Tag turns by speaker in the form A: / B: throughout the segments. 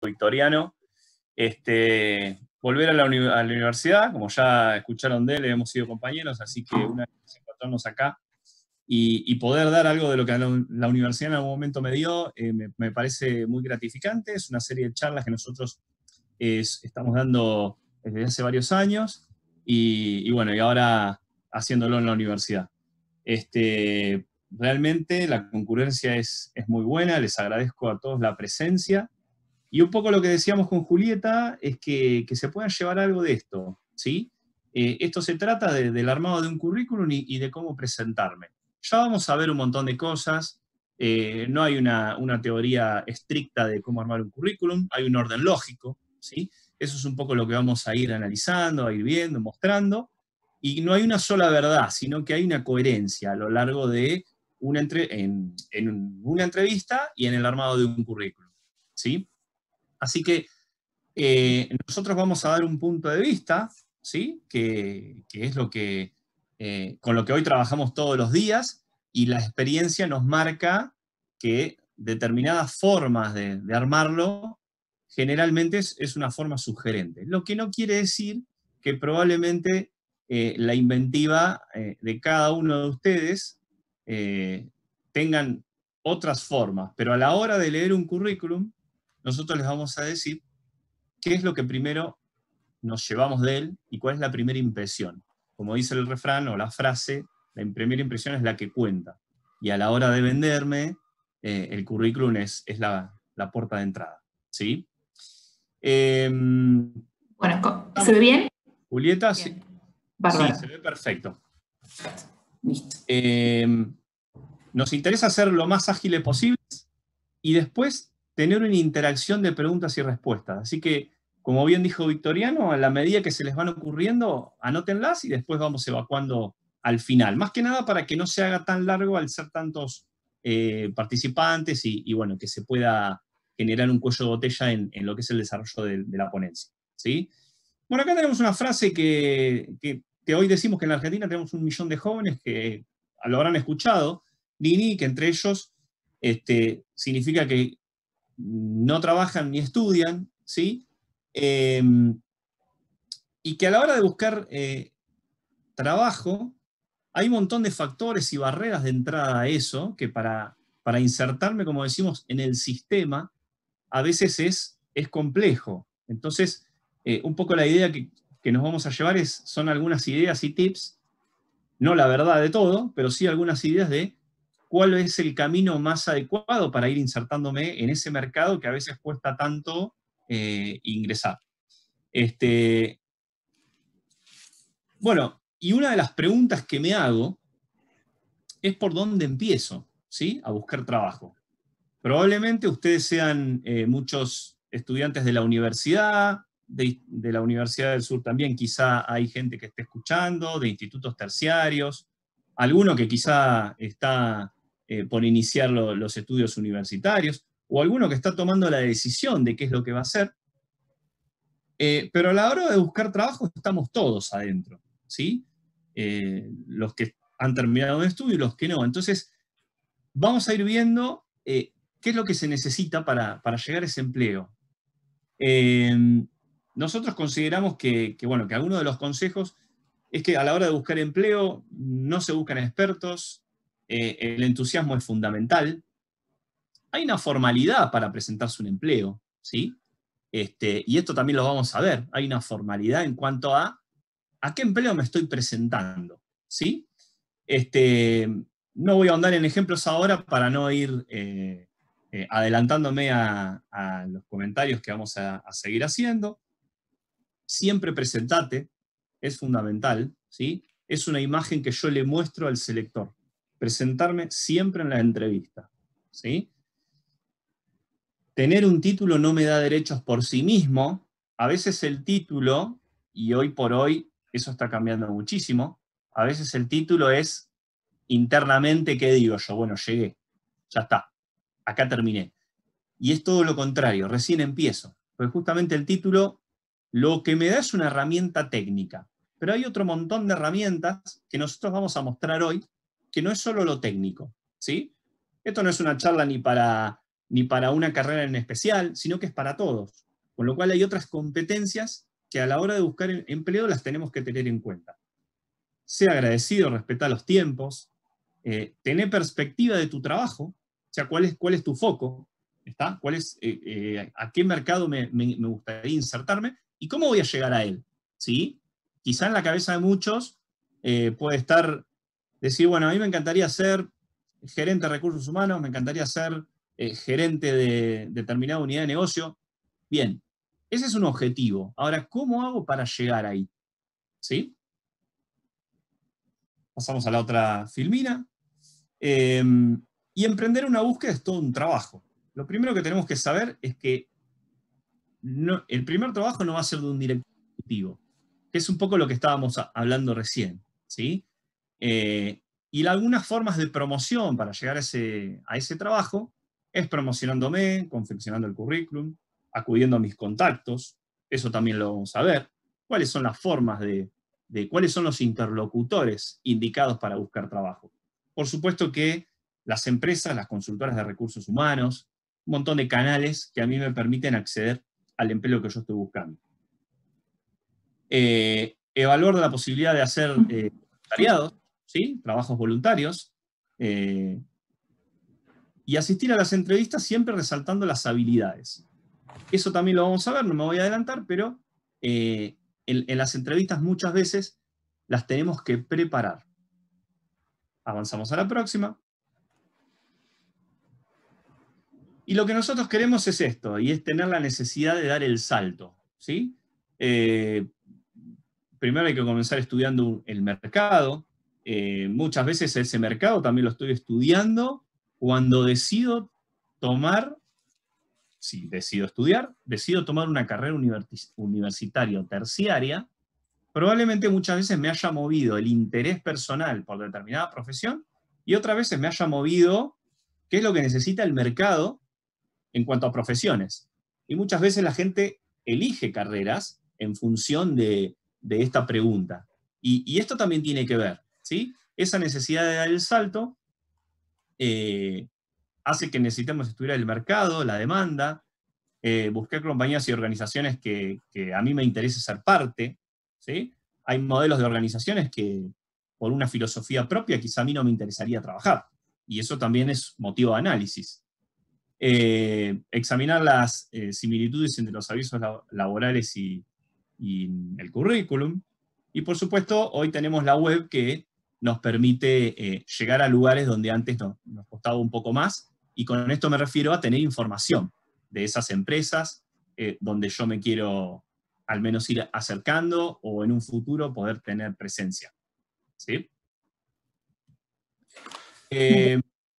A: Victoriano, volver a la universidad, como ya escucharon de él, hemos sido compañeros, así que una vez encontrarnos acá y poder dar algo de lo que la universidad en algún momento me dio, me parece muy gratificante. Es una serie de charlas que nosotros estamos dando desde hace varios años y bueno, y ahora haciéndolo en la universidad. Realmente la concurrencia es muy buena, les agradezco a todos la presencia. Y un poco lo que decíamos con Julieta es que se puedan llevar algo de esto, ¿sí? Esto se trata del armado de un currículum y de cómo presentarme. Ya vamos a ver un montón de cosas, no hay una teoría estricta de cómo armar un currículum, hay un orden lógico, ¿sí? Eso es un poco lo que vamos a ir analizando, a ir viendo, mostrando, y no hay una sola verdad, sino que hay una coherencia a lo largo de en una entrevista y en el armado de un currículum, ¿sí? Así que nosotros vamos a dar un punto de vista, ¿sí? Que es con lo que hoy trabajamos todos los días, y la experiencia nos marca que determinadas formas de armarlo generalmente es una forma sugerente. Lo que no quiere decir que probablemente la inventiva de cada uno de ustedes tengan otras formas, pero a la hora de leer un currículum, nosotros les vamos a decir qué es lo que primero nos llevamos de él y cuál es la primera impresión. Como dice el refrán o la frase, la primera impresión es la que cuenta. Y a la hora de venderme, el currículum es la puerta de entrada, ¿sí?
B: Bueno, ¿se ve bien?
A: Julieta,
B: bien.
A: Sí, se ve perfecto.
B: Listo.
A: Nos interesa ser lo más ágiles posibles y después tener una interacción de preguntas y respuestas. Así que, como bien dijo Victoriano, a la medida que se les van ocurriendo, anótenlas y después vamos evacuando al final. Más que nada para que no se haga tan largo al ser tantos participantes y bueno, que se pueda generar un cuello de botella en lo que es el desarrollo de la ponencia, ¿sí? Bueno, acá tenemos una frase que hoy decimos que en la Argentina tenemos 1 millón de jóvenes que lo habrán escuchado, Nini, que entre ellos significa que no trabajan ni estudian, ¿sí? Y que a la hora de buscar trabajo, hay un montón de factores y barreras de entrada a eso, que para insertarme, como decimos, en el sistema, a veces es complejo. Entonces, un poco la idea que nos vamos a llevar son algunas ideas y tips, no la verdad de todo, pero sí algunas ideas de cuál es el camino más adecuado para ir insertándome en ese mercado que a veces cuesta tanto ingresar. Bueno, y una de las preguntas que me hago es por dónde empiezo, ¿sí? A buscar trabajo. Probablemente ustedes sean muchos estudiantes de la universidad, de la Universidad del Sur también quizá hay gente que esté escuchando, de institutos terciarios, alguno que quizá está por iniciar los estudios universitarios, o alguno que está tomando la decisión de qué es lo que va a hacer. Pero a la hora de buscar trabajo estamos todos adentro, ¿sí? Los que han terminado un estudio y los que no. Entonces, vamos a ir viendo qué es lo que se necesita para llegar a ese empleo. Nosotros consideramos bueno, que algunos de los consejos es que a la hora de buscar empleo no se buscan expertos, el entusiasmo es fundamental. Hay una formalidad para presentarse un empleo, ¿sí? Y esto también lo vamos a ver. Hay una formalidad en cuanto a qué empleo me estoy presentando, ¿sí? No voy a ahondar en ejemplos ahora para no ir adelantándome a los comentarios que vamos a seguir haciendo. Siempre presentate, es fundamental, ¿sí? Es una imagen que yo le muestro al selector. Presentarme siempre en la entrevista, ¿sí? Tener un título no me da derechos por sí mismo. A veces el título, y hoy por hoy eso está cambiando muchísimo, a veces el título es internamente, ¿qué digo yo? Bueno, llegué, ya está, acá terminé. Y es todo lo contrario, recién empiezo. Porque justamente el título lo que me da es una herramienta técnica. Pero hay otro montón de herramientas que nosotros vamos a mostrar hoy, que no es solo lo técnico, ¿sí? Esto no es una charla ni para ni para una carrera en especial, sino que es para todos. Con lo cual hay otras competencias que a la hora de buscar empleo las tenemos que tener en cuenta. Sea agradecido, respeta los tiempos, tener perspectiva de tu trabajo, o sea, cuál es tu foco, ¿está? ¿A qué mercado me gustaría insertarme y cómo voy a llegar a él? ¿Sí? Quizá en la cabeza de muchos puede decir, bueno, a mí me encantaría ser gerente de recursos humanos, me encantaría ser gerente de determinada unidad de negocio. Bien, ese es un objetivo. Ahora, ¿cómo hago para llegar ahí? ¿Sí? Pasamos a la otra filmina. Y emprender una búsqueda es todo un trabajo. Lo primero que tenemos que saber es que el primer trabajo no va a ser de un directivo, que es un poco lo que estábamos hablando recién, ¿sí? Y algunas formas de promoción para llegar a ese trabajo es promocionándome, confeccionando el currículum, acudiendo a mis contactos, eso también lo vamos a ver, cuáles son las formas de cuáles son los interlocutores indicados para buscar trabajo. Por supuesto que las empresas, las consultoras de recursos humanos, un montón de canales que a mí me permiten acceder al empleo que yo estoy buscando. Evaluar la posibilidad de hacer voluntariados, ¿sí? Trabajos voluntarios, y asistir a las entrevistas siempre resaltando las habilidades. Eso también lo vamos a ver, no me voy a adelantar, pero en las entrevistas muchas veces las tenemos que preparar. Avanzamos a la próxima. Y lo que nosotros queremos es esto, y es tener la necesidad de dar el salto, ¿sí? Primero hay que comenzar estudiando el mercado. Muchas veces ese mercado también lo estoy estudiando cuando decido tomar una carrera universitaria o terciaria. Probablemente muchas veces me haya movido el interés personal por determinada profesión y otras veces me haya movido qué es lo que necesita el mercado en cuanto a profesiones. Y muchas veces la gente elige carreras en función de esta pregunta. Y esto también tiene que ver, ¿sí? Esa necesidad de dar el salto hace que necesitemos estudiar el mercado, la demanda, buscar compañías y organizaciones que a mí me interese ser parte, ¿sí? Hay modelos de organizaciones que por una filosofía propia quizá a mí no me interesaría trabajar, y eso también es motivo de análisis. Examinar las similitudes entre los avisos laborales y el currículum, y por supuesto hoy tenemos la web que nos permite llegar a lugares donde antes nos costaba un poco más, y con esto me refiero a tener información de esas empresas donde yo me quiero al menos ir acercando o en un futuro poder tener presencia. ¿Sí?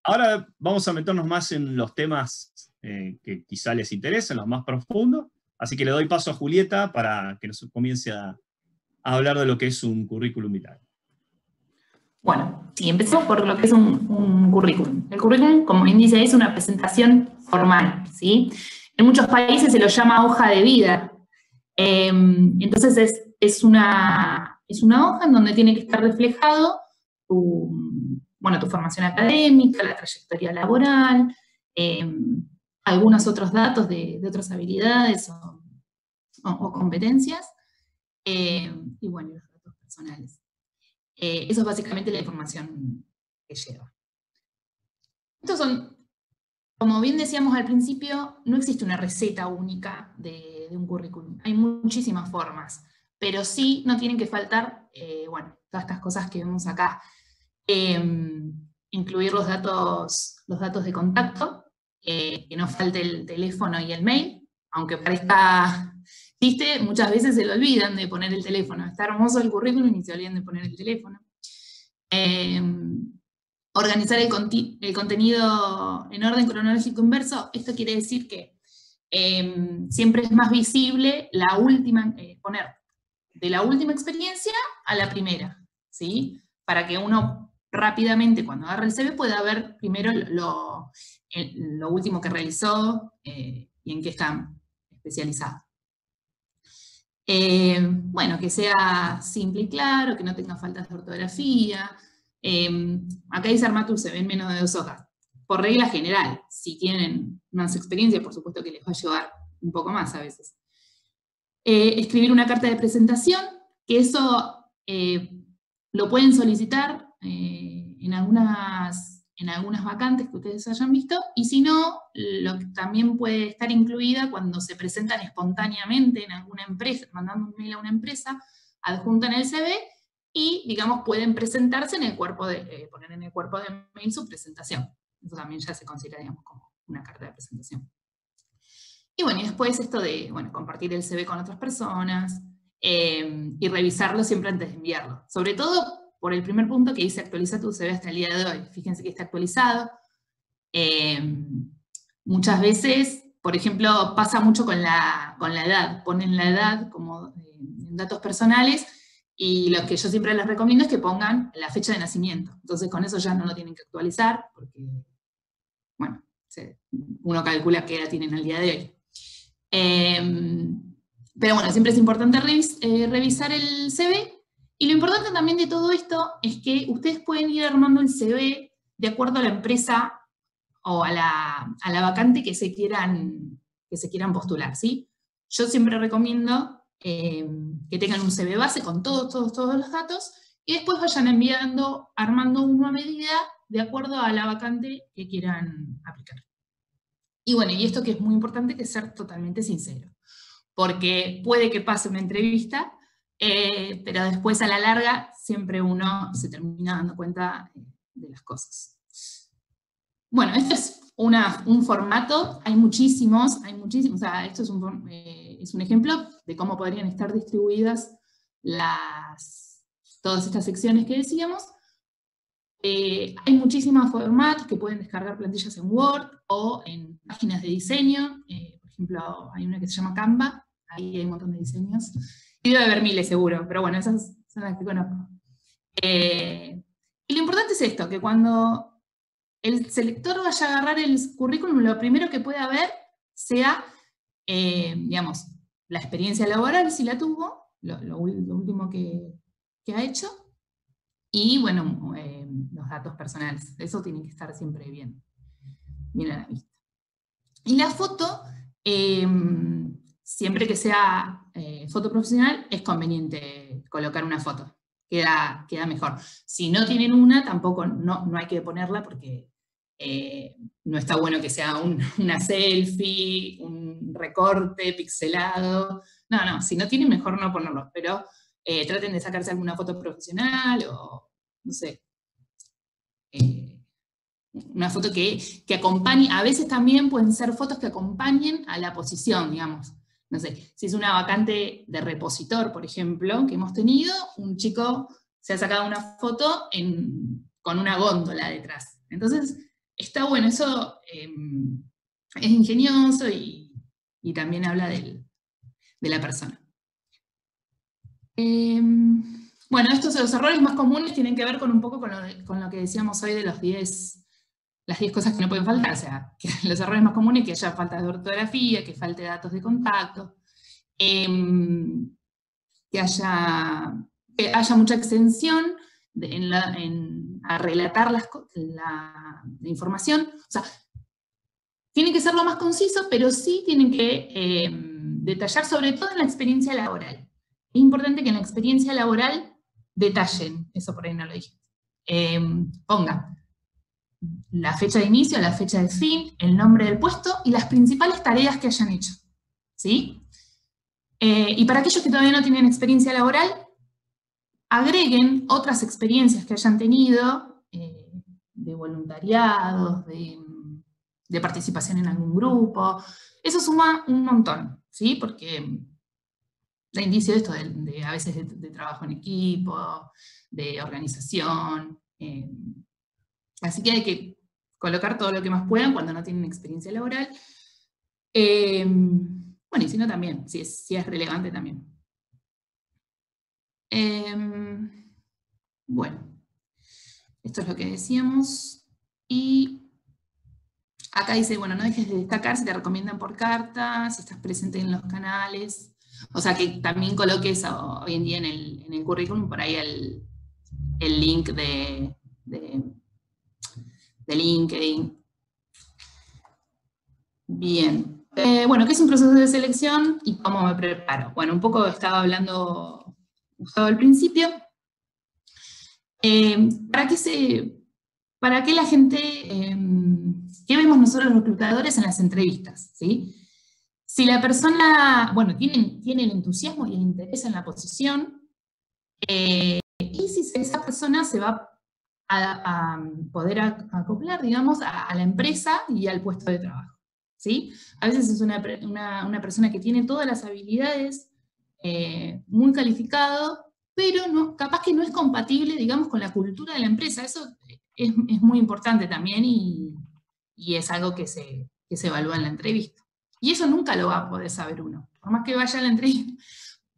A: Ahora vamos a meternos más en los temas que quizá les interesen, los más profundos, así que le doy paso a Julieta para que nos comience a hablar de lo que es un currículum vitae.
B: Bueno, sí, empecemos por lo que es un currículum. El currículum, como bien dice, es una presentación formal, ¿sí? En muchos países se lo llama hoja de vida. Entonces es una hoja en donde tiene que estar reflejado tu formación académica, la trayectoria laboral, algunos otros datos de otras habilidades o competencias, y bueno, los datos personales. Eso es básicamente la información que lleva. Estos son, como bien decíamos al principio, no existe una receta única de un currículum. Hay muchísimas formas, pero sí no tienen que faltar, todas estas cosas que vemos acá. Incluir los datos de contacto, que no falte el teléfono y el mail, aunque parezca chiste, muchas veces se le olvidan de poner el teléfono. Está hermoso el currículum y se olvidan de poner el teléfono. Organizar el contenido en orden cronológico inverso. Esto quiere decir que siempre es más visible poner de la última experiencia a la primera, ¿sí? Para que uno rápidamente, cuando agarra el CV, pueda ver primero lo último que realizó y en qué está especializado. Que sea simple y claro, que no tenga faltas de ortografía. Acá dice Armatur, se ven menos de 2 hojas. por regla general. Si tienen más experiencia, por supuesto que les va a llevar un poco más a veces. Escribir una carta de presentación, que eso lo pueden solicitar en algunas vacantes que ustedes hayan visto, y si no, lo que también puede estar incluida cuando se presentan espontáneamente en alguna empresa, mandando un mail a una empresa, adjuntan el CV, y, digamos, pueden presentarse en el cuerpo de, poner en el cuerpo de mail su presentación. Eso también ya se considera, digamos, como una carta de presentación. Y bueno, y después esto de, bueno, compartir el CV con otras personas, y revisarlo siempre antes de enviarlo. Sobre todo por el primer punto que dice actualiza tu CV hasta el día de hoy. Fíjense que está actualizado. Muchas veces, por ejemplo, pasa mucho con la edad. Ponen la edad como en datos personales, y lo que yo siempre les recomiendo es que pongan la fecha de nacimiento. Entonces con eso ya no lo tienen que actualizar, porque, bueno, uno calcula qué edad tienen al día de hoy. Pero bueno, siempre es importante revisar el CV, y lo importante también de todo esto es que ustedes pueden ir armando el CV de acuerdo a la empresa o a la vacante que se quieran postular, ¿sí? Yo siempre recomiendo que tengan un CV base con todos los datos, y después vayan armando uno a medida de acuerdo a la vacante que quieran aplicar. Y bueno, y esto que es muy importante, que es ser totalmente sincero, porque puede que pase una entrevista, pero después a la larga siempre uno se termina dando cuenta de las cosas. Bueno, este es un formato, hay muchísimos, o sea, esto es un ejemplo de cómo podrían estar distribuidas todas estas secciones que decíamos. Hay muchísimos formatos que pueden descargar plantillas en Word o en páginas de diseño. Por ejemplo, hay una que se llama Canva, ahí hay un montón de diseños. Y debe haber miles seguro, pero bueno, esas son las que conozco. Y lo importante es esto, que cuando el selector vaya a agarrar el currículum, lo primero que pueda ver sea, digamos, la experiencia laboral, si la tuvo, lo último que ha hecho, y bueno, los datos personales. Eso tiene que estar siempre bien a la vista. Y la foto, siempre que sea foto profesional, es conveniente colocar una foto. Queda mejor. Si no tienen una, tampoco no hay que ponerla, porque no está bueno que sea una selfie, un recorte pixelado. No, si no tienen, mejor no ponerlo, pero traten de sacarse alguna foto profesional, o no sé, una foto que acompañe. A veces también pueden ser fotos que acompañen a la posición, digamos. No sé, si es una vacante de repositor, por ejemplo, que hemos tenido, un chico se ha sacado una foto con una góndola detrás. Entonces, está bueno, eso es ingenioso, y también habla de la persona. Bueno, estos los errores más comunes tienen que ver un poco con lo que decíamos hoy de las 10 cosas que no pueden faltar. O sea, que los errores más comunes, que haya falta de ortografía, que falte datos de contacto, que haya mucha extensión a relatar la información. O sea, tienen que ser lo más conciso, pero sí tienen que detallar, sobre todo en la experiencia laboral. Es importante que en la experiencia laboral detallen, eso por ahí no lo dije. Pongan la fecha de inicio, la fecha de fin, el nombre del puesto y las principales tareas que hayan hecho, ¿sí? Y para aquellos que todavía no tienen experiencia laboral, agreguen otras experiencias que hayan tenido, de voluntariados, de participación en algún grupo. Eso suma un montón, ¿sí? Porque da indicio de esto, a veces de trabajo en equipo, de organización. Así que hay que colocar todo lo que más puedan cuando no tienen experiencia laboral. Bueno, y si no también, si es relevante también. Bueno, esto es lo que decíamos. Y acá dice, bueno, no dejes de destacar si te recomiendan por carta, si estás presente en los canales. O sea, que también coloques hoy en día en el currículum por ahí el link de LinkedIn, Bien. Bueno, ¿qué es un proceso de selección y cómo me preparo? Bueno, un poco estaba hablando Gustavo al principio. ¿Para qué la gente, qué vemos nosotros los reclutadores en las entrevistas? ¿Sí? Si la persona, bueno, tiene el entusiasmo y el interés en la posición, y si esa persona se va a poder acoplar, digamos, a la empresa y al puesto de trabajo. ¿Sí? A veces es una persona que tiene todas las habilidades, muy calificado, pero capaz que no es compatible, digamos, con la cultura de la empresa. Eso es muy importante también y es algo que se evalúa en la entrevista. Y eso nunca lo va a poder saber uno. Por más que vaya a la entrevista,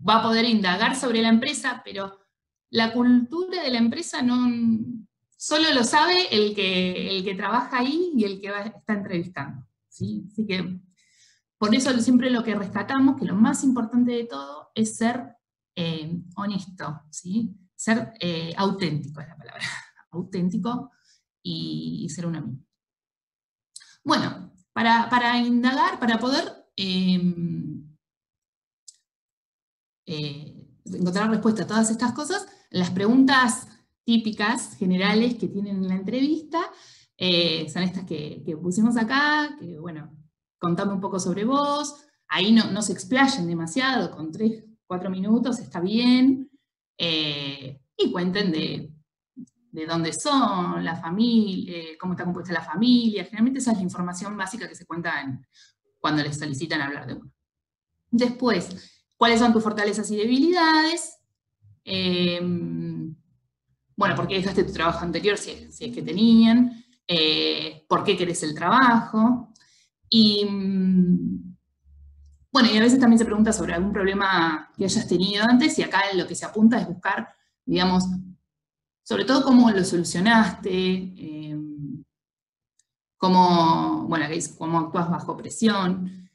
B: va a poder indagar sobre la empresa, pero la cultura de la empresa solo lo sabe el que trabaja ahí y el que está entrevistando. ¿Sí? Así que por eso siempre lo que rescatamos, que lo más importante de todo es ser honesto, ¿sí? Ser auténtico es la palabra, auténtico y ser uno mismo. Bueno, para indagar, para poder encontrar respuesta a todas estas cosas, las preguntas típicas, generales que tienen en la entrevista, son estas que pusimos acá, que bueno, contame un poco sobre vos, ahí no se explayen demasiado, con 3, 4 minutos está bien, y cuenten de dónde son, la familia, cómo está compuesta la familia, generalmente esa es la información básica que se cuenta cuando les solicitan hablar de uno. Después, ¿cuáles son tus fortalezas y debilidades? Bueno, ¿por qué dejaste tu trabajo anterior si es que tenían? ¿Por qué querés el trabajo? Y, bueno, y a veces también se pregunta sobre algún problema que hayas tenido antes, y acá lo que se apunta es buscar, digamos, sobre todo cómo lo solucionaste, cómo actúas bajo presión.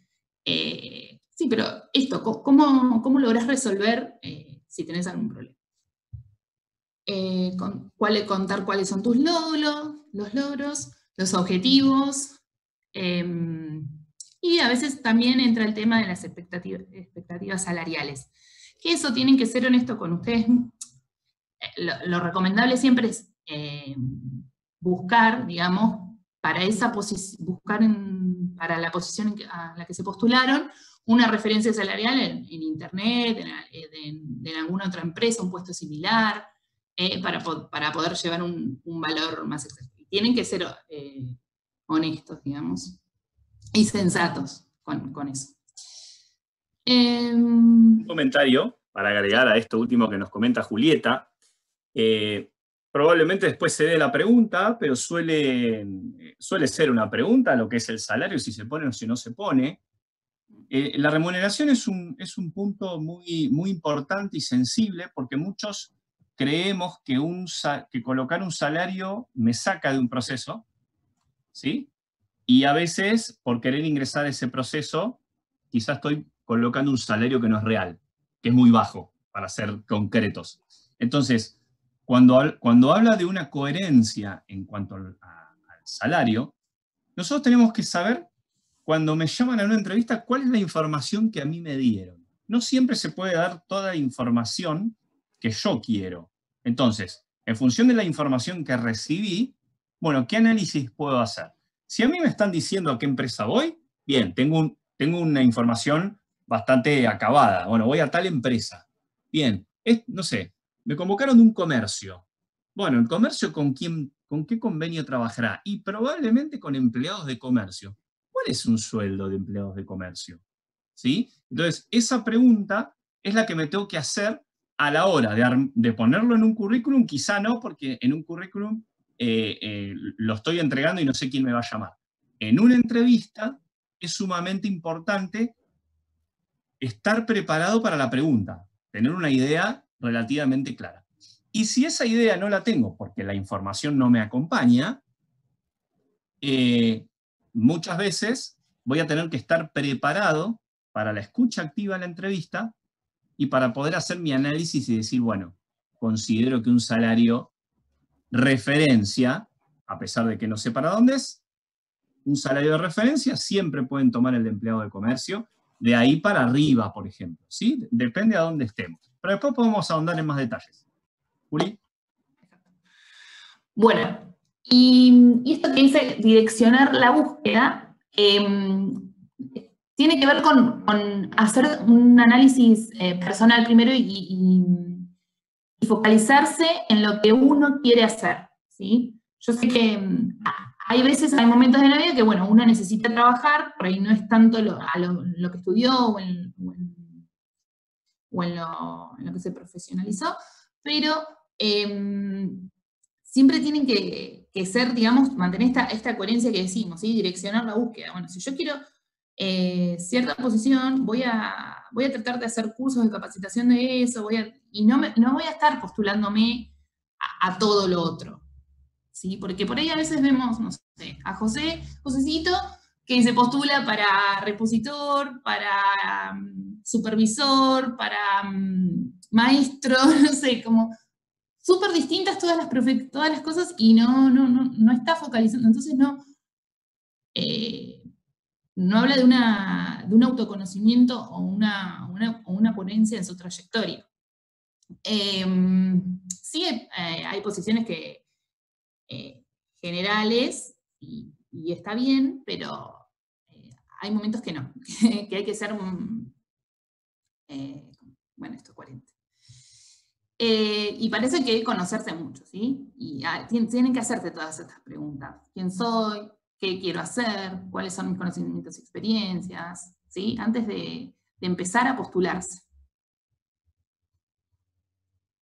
B: Sí, pero esto, ¿cómo lográs resolver si tenés algún problema? Contar cuáles son tus logros, los objetivos, y a veces también entra el tema de las expectativas salariales. Eso tienen que ser honestos con ustedes. Lo recomendable siempre es buscar, digamos, para esa para la posición a la que se postularon, una referencia salarial en internet, en alguna otra empresa, un puesto similar, para poder llevar un valor más exacto. Tienen que ser honestos, digamos, y sensatos con eso.
A: Un comentario para agregar a esto último que nos comenta Julieta. Probablemente después se dé la pregunta, pero suele ser una pregunta lo que es el salario, si se pone o si no se pone. La remuneración es un punto muy, muy importante y sensible, porque muchos creemos que colocar un salario me saca de un proceso, ¿sí? Y a veces, por querer ingresar a ese proceso, quizás estoy colocando un salario que no es real, que es muy bajo, para ser concretos. Entonces, cuando habla de una coherencia en cuanto al salario, nosotros tenemos que saber, cuando me llaman a una entrevista, cuál es la información que a mí me dieron. No siempre se puede dar toda la información que yo quiero. Entonces, en función de la información que recibí, bueno, ¿qué análisis puedo hacer? Si a mí me están diciendo a qué empresa voy, bien, tengo una información bastante acabada. Bueno, voy a tal empresa. Bien, no sé, me convocaron de un comercio. Bueno, ¿el comercio con qué convenio trabajará? Y probablemente con empleados de comercio. ¿Cuál es un sueldo de empleados de comercio? ¿Sí? Entonces, esa pregunta es la que me tengo que hacer a la hora de ponerlo en un currículum. Quizá no, porque en un currículum lo estoy entregando y no sé quién me va a llamar. En una entrevista es sumamente importante estar preparado para la pregunta, tener una idea relativamente clara. Y si esa idea no la tengo porque la información no me acompaña, muchas veces voy a tener que estar preparado para la escucha activa en la entrevista y para poder hacer mi análisis y decir, bueno, considero que un salario referencia, a pesar de que no sé para dónde es, un salario de referencia, siempre pueden tomar el de empleado de comercio, de ahí para arriba, por ejemplo, ¿sí? Depende a dónde estemos. Pero después podemos ahondar en más detalles. Juli.
B: Bueno, y esto que dice direccionar la búsqueda, tiene que ver con hacer un análisis personal primero y focalizarse en lo que uno quiere hacer, ¿sí? Yo sé que hay veces, hay momentos de la vida que, bueno, uno necesita trabajar, por ahí no es tanto lo que estudió o en lo que se profesionalizó, pero siempre tienen que ser, digamos, mantener esta coherencia que decimos, ¿sí? Direccionar la búsqueda. Bueno, si yo quiero cierta posición, voy a tratar de hacer cursos de capacitación de eso, y no voy a estar postulándome a todo lo otro, ¿sí? Porque por ahí a veces vemos, no sé, a Josecito, que se postula para repositor, para supervisor, para maestro, no sé, como súper distintas todas las cosas y no está focalizando. Entonces no habla de un autoconocimiento o una ponencia en su trayectoria. Sí, hay posiciones que generales y está bien, pero hay momentos que no, que hay que ser, bueno, esto es coherente. Y parece que hay que conocerse mucho, ¿sí? Y tienen que hacerte todas estas preguntas. ¿Quién soy? ¿Qué quiero hacer? ¿Cuáles son mis conocimientos y experiencias? ¿Sí? Antes de empezar a postularse.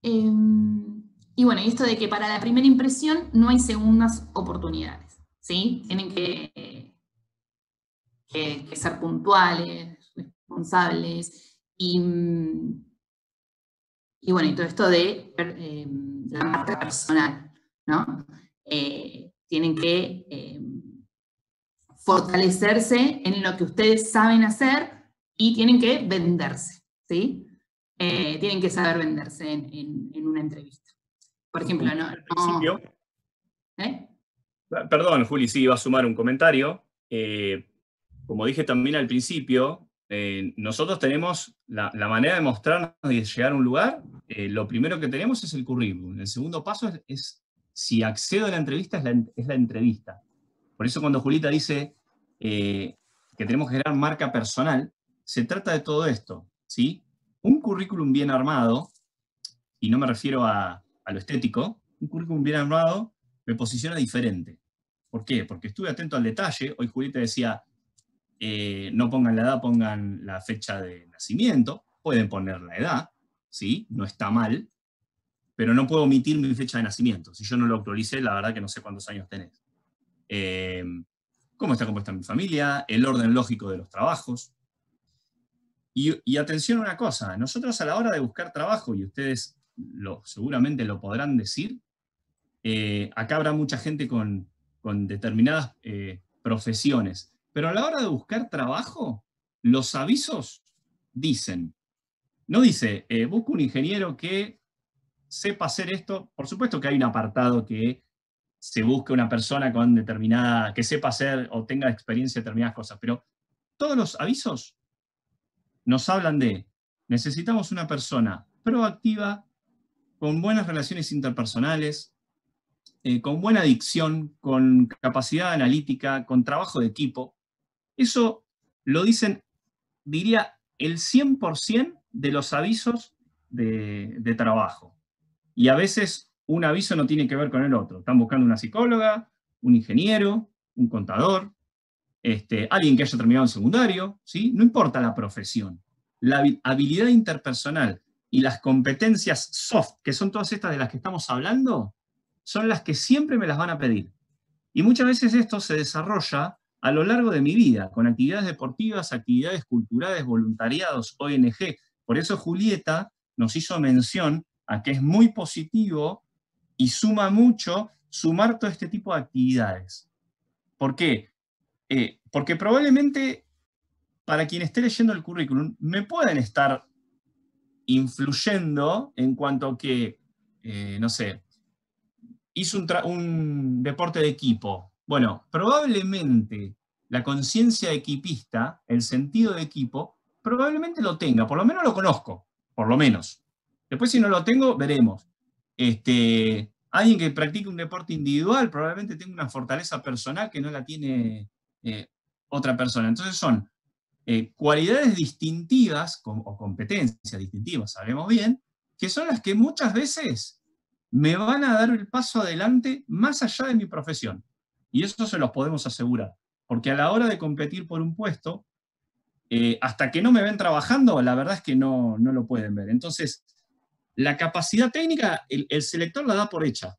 B: Y bueno, y esto de que para la primera impresión no hay segundas oportunidades, ¿sí? Tienen que ser puntuales, responsables, y bueno, y todo esto de la marca personal, ¿no? Tienen que fortalecerse en lo que ustedes saben hacer y tienen que venderse, ¿sí? Tienen que saber venderse en una entrevista. Por ejemplo,
A: Al principio,
B: ¿eh?
A: Perdón, Juli, sí, iba a sumar un comentario. Como dije también al principio, nosotros tenemos la manera de mostrarnos y de llegar a un lugar. Lo primero que tenemos es el currículum. El segundo paso es si accedo a la entrevista, es la entrevista. Por eso cuando Julita dice que tenemos que generar marca personal, se trata de todo esto, ¿sí? Un currículum bien armado, y no me refiero a lo estético, un currículum bien armado me posiciona diferente. ¿Por qué? Porque estuve atento al detalle. Hoy Julieta decía, no pongan la edad, pongan la fecha de nacimiento. Pueden poner la edad, ¿sí? No está mal, pero no puedo omitir mi fecha de nacimiento. Si yo no lo actualicé, la verdad que no sé cuántos años tenés. Cómo está compuesta mi familia, el orden lógico de los trabajos. Y atención a una cosa, nosotros a la hora de buscar trabajo, y ustedes seguramente lo podrán decir, acá habrá mucha gente con determinadas profesiones, pero a la hora de buscar trabajo, los avisos dicen, no dice, busco un ingeniero que sepa hacer esto. Por supuesto que hay un apartado que se busque una persona con determinada, que sepa hacer o tenga experiencia en determinadas cosas, pero todos los avisos nos hablan de, necesitamos una persona proactiva, con buenas relaciones interpersonales, con buena dicción, con capacidad analítica, con trabajo de equipo. Eso lo dicen, diría, el 100% de los avisos de trabajo. Y a veces un aviso no tiene que ver con el otro. Están buscando una psicóloga, un ingeniero, un contador, alguien que haya terminado el secundario, ¿sí? No importa la profesión. La habilidad interpersonal y las competencias soft, que son todas estas de las que estamos hablando, son las que siempre me las van a pedir. Y muchas veces esto se desarrolla a lo largo de mi vida, con actividades deportivas, actividades culturales, voluntariados, ONG. Por eso Julieta nos hizo mención a que es muy positivo y suma mucho sumar todo este tipo de actividades. ¿Por qué? Porque probablemente para quien esté leyendo el currículum me pueden estar influyendo en cuanto a que, no sé, hizo un deporte de equipo, Bueno, probablemente la conciencia equipista, el sentido de equipo, probablemente lo tenga, por lo menos lo conozco, por lo menos. Después si no lo tengo, veremos. Alguien que practique un deporte individual probablemente tenga una fortaleza personal que no la tiene otra persona. Entonces son cualidades distintivas o competencias distintivas, sabemos bien, que son las que muchas veces me van a dar el paso adelante más allá de mi profesión. Y eso se los podemos asegurar. Porque a la hora de competir por un puesto, hasta que no me ven trabajando, la verdad es que no lo pueden ver. Entonces, la capacidad técnica, el selector la da por hecha.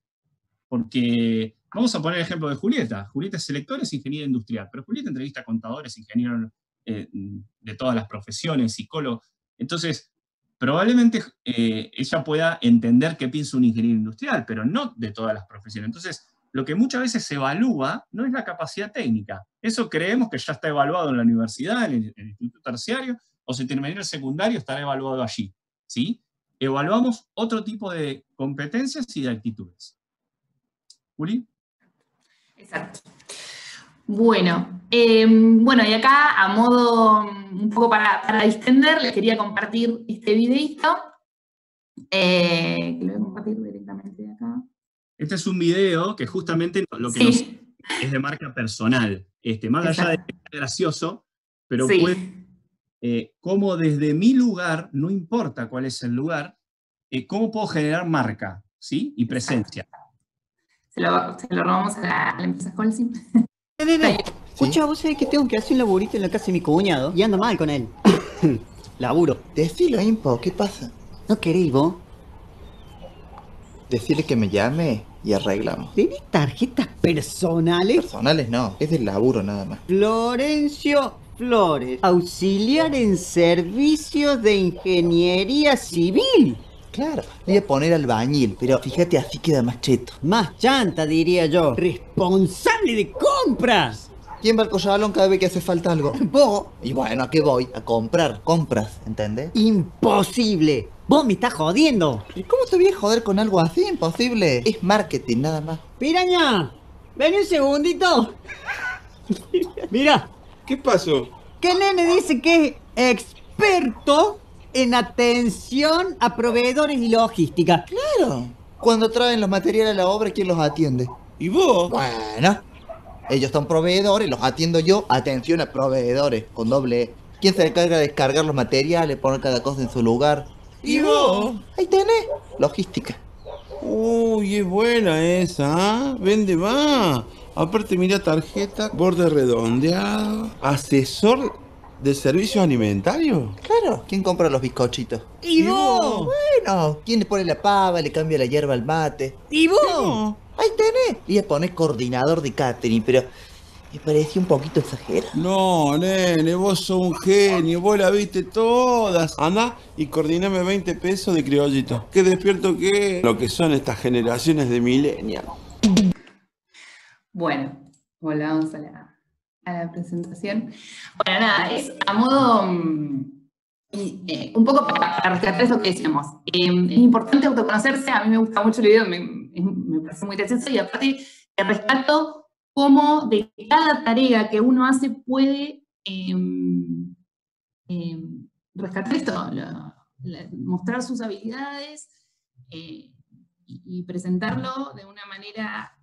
A: Porque, vamos a poner el ejemplo de Julieta. Julieta es selectora, es ingeniera industrial, pero Julieta entrevista a contadores, ingenieros de todas las profesiones, psicólogos. Entonces, probablemente ella pueda entender qué piensa un ingeniero industrial, pero no de todas las profesiones. Entonces, lo que muchas veces se evalúa no es la capacidad técnica. Eso creemos que ya está evaluado en la universidad, en el instituto terciario, o si termina el secundario, estará evaluado allí. ¿Sí? Evaluamos otro tipo de competencias y de actitudes. ¿Juli?
B: Exacto. Bueno, y acá a modo un poco para distender, les quería compartir este videito, que lo voy a compartir directamente de acá.
A: Este es un video que justamente lo que es de marca personal. Más allá de que es gracioso, pero puede, cómo desde mi lugar, no importa cuál es el lugar, cómo puedo generar marca, ¿sí? Y presencia.
B: Se lo robamos a la empresa Holcim.
C: Nene, escucha, vos sabés que tengo que hacer un laburito en la casa de mi cuñado y ando mal con él. Laburo.
D: Decilo, Impo, ¿qué pasa?
C: ¿No querés vos?
D: Decirle que me llame y arreglamos.
C: ¿Tenés tarjetas personales?
D: Personales no, es del laburo nada más.
C: Florencio Flores, auxiliar en servicios de ingeniería civil.
D: Claro, le voy a poner albañil, pero fíjate, así queda más cheto.
C: Más chanta, diría yo. Responsable de compras.
D: ¿Quién va al corralón cada vez que hace falta algo?
C: ¿Vos?
D: Y bueno, ¿a qué voy? A comprar, compras, ¿entendés?
C: Imposible. Vos me estás jodiendo.
D: ¿Y cómo te voy a joder con algo así? Imposible. Es marketing, nada más.
C: Piraña, ven un segundito. Mira.
E: ¿Qué pasó?
C: Que el nene dice que es experto en atención a proveedores y logística.
D: Claro. Cuando traen los materiales a la obra, ¿quién los atiende?
E: ¿Y vos?
D: Bueno, ellos son proveedores, los atiendo yo. Atención a proveedores, con doble E. ¿Quién se encarga de descargar los materiales, poner cada cosa en su lugar?
E: ¿Y vos?
D: Ahí tenés, logística.
E: Uy, es buena esa, ¿ah? Vende más. Aparte, mira, tarjeta, borde redondeado, asesor de servicios alimentarios.
D: Claro, ¿quién compra los bizcochitos?
C: ¿Y vos?
D: Bueno, ¿quién le pone la pava, le cambia la hierba al mate?
C: ¿Y vos?
D: Ahí tenés. Le iba a poner coordinador de catering, pero me pareció un poquito exagerado.
E: No, nene, vos sos un genio, vos la viste todas. Anda y coordiname 20 pesos de criollito. Qué despierto que lo que son estas generaciones de millennials.
B: Bueno, volvamos a la presentación. Bueno, nada, es a modo, un poco para rescatar eso que decíamos. Es importante autoconocerse, a mí me gusta mucho el video, me parece muy gracioso, y aparte rescato cómo de cada tarea que uno hace puede rescatar esto, mostrar sus habilidades y presentarlo de una manera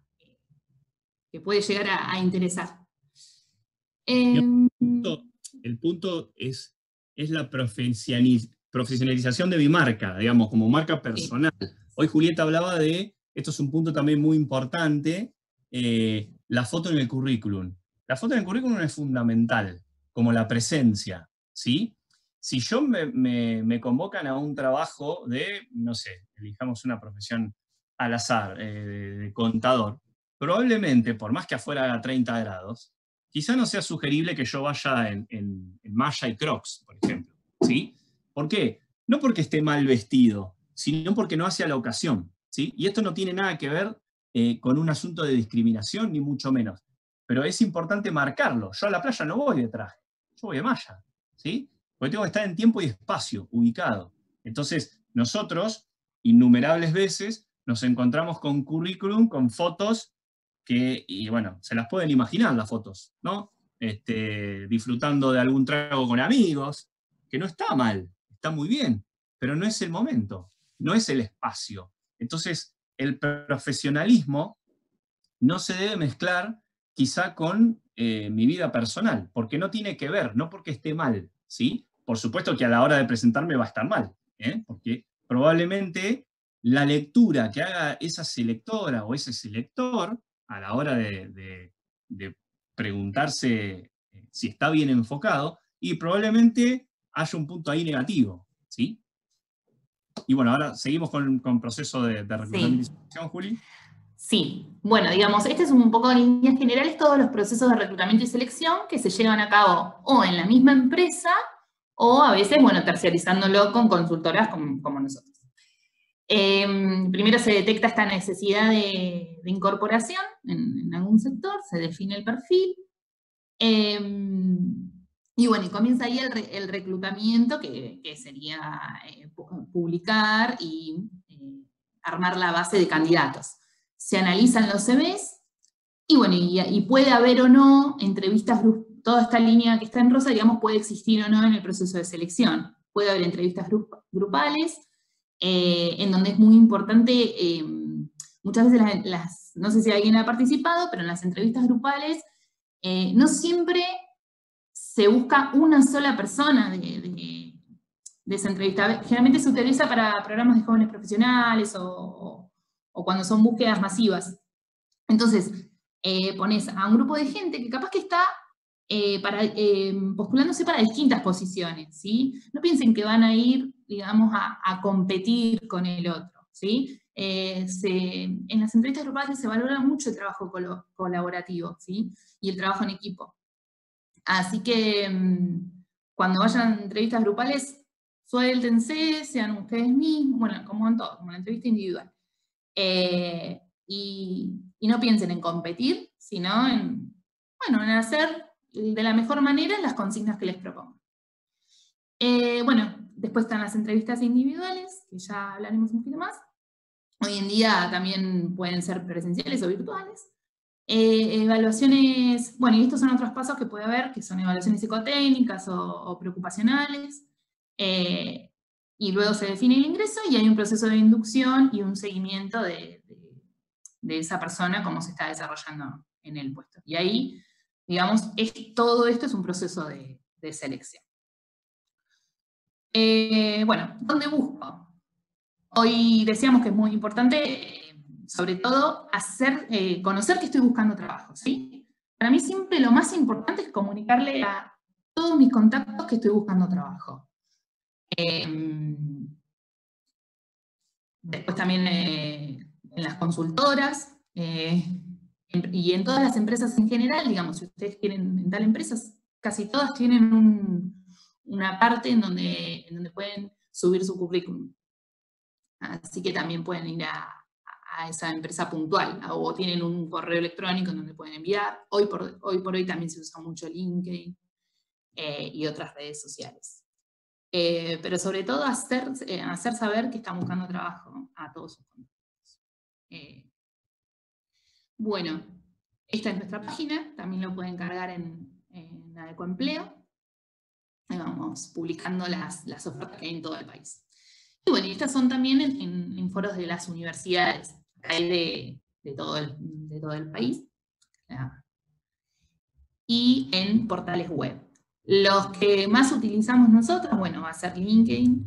B: que puede llegar a interesar.
A: El punto es la profesionalización de mi marca, digamos, como marca personal. Hoy Julieta hablaba de, esto es un punto también muy importante, la foto en el currículum. La foto en el currículum es fundamental, como la presencia, ¿sí? Si yo me convocan a un trabajo de, no sé, elijamos una profesión al azar, de contador, probablemente, por más que afuera haga 30 grados, quizá no sea sugerible que yo vaya en malla y crocs, por ejemplo, ¿sí? ¿Por qué? No porque esté mal vestido, sino porque no hace a la ocasión, ¿sí? Y esto no tiene nada que ver con un asunto de discriminación, ni mucho menos. Pero es importante marcarlo. Yo a la playa no voy de traje, yo voy de malla, ¿sí? Porque tengo que estar en tiempo y espacio, ubicado. Entonces, nosotros, innumerables veces, nos encontramos con currículum, con fotos y bueno, se las pueden imaginar las fotos, ¿no? Disfrutando de algún trago con amigos, que no está mal, está muy bien, pero no es el momento, no es el espacio. Entonces, el profesionalismo no se debe mezclar quizá con mi vida personal, porque no tiene que ver, no porque esté mal, ¿sí? Por supuesto que a la hora de presentarme va a estar mal, porque probablemente la lectura que haga esa selectora o ese selector a la hora de preguntarse si está bien enfocado, y probablemente haya un punto ahí negativo, ¿sí? Y bueno, ahora seguimos con proceso de reclutamiento y selección, Juli.
B: Sí, bueno, digamos, este es un poco en líneas generales todos los procesos de reclutamiento y selección que se llevan a cabo o en la misma empresa o a veces, bueno, terciarizándolo con consultoras como nosotros. Primero se detecta esta necesidad de incorporación en algún sector, se define el perfil, y bueno, y comienza ahí el reclutamiento, que sería publicar y armar la base de candidatos. Se analizan los CVs, y bueno, y puede haber o no entrevistas, toda esta línea que está en rosa, digamos, puede existir o no en el proceso de selección. Puede haber entrevistas grupales, en donde es muy importante, muchas veces no sé si alguien ha participado, pero en las entrevistas grupales no siempre se busca una sola persona de esa entrevista. Generalmente se utiliza para programas de jóvenes profesionales o cuando son búsquedas masivas. Entonces, pones a un grupo de gente que capaz que está postulándose para distintas posiciones, ¿sí? No piensen que van a ir, digamos, a competir con el otro, ¿sí? En las entrevistas grupales se valora mucho el trabajo colaborativo, ¿sí? Y el trabajo en equipo. Así que cuando vayan a entrevistas grupales, suéltense, sean ustedes mismos, bueno, como en todo, como en la entrevista individual. Y no piensen en competir, sino en hacer de la mejor manera las consignas que les propongo. Bueno, después están las entrevistas individuales, que ya hablaremos un poquito más. Hoy en día también pueden ser presenciales o virtuales. Evaluaciones, bueno, y estos son otros pasos que puede haber, que son evaluaciones psicotécnicas o preocupacionales. Y luego se define el ingreso y hay un proceso de inducción y un seguimiento de esa persona, cómo se está desarrollando en el puesto. Y ahí, digamos, todo esto es un proceso de selección. Bueno, ¿dónde busco? Hoy decíamos que es muy importante, sobre todo, conocer que estoy buscando trabajo, ¿sí? Para mí siempre lo más importante es comunicarle a todos mis contactos que estoy buscando trabajo. Después también en las consultoras, y en todas las empresas en general, digamos, si ustedes quieren en tal empresa, casi todas tienen una parte en donde pueden subir su currículum. Así que también pueden ir a esa empresa puntual, o tienen un correo electrónico en donde pueden enviar. Hoy por hoy también se usa mucho LinkedIn y otras redes sociales. Pero sobre todo hacer saber que están buscando trabajo a todos sus contactos. Bueno, esta es nuestra página, también lo pueden cargar en Adecoempleo. Vamos publicando las ofertas que hay en todo el país. Y bueno, estas son también en foros de las universidades, hay de todo el país, y en portales web. Los que más utilizamos nosotros, bueno, va a ser LinkedIn,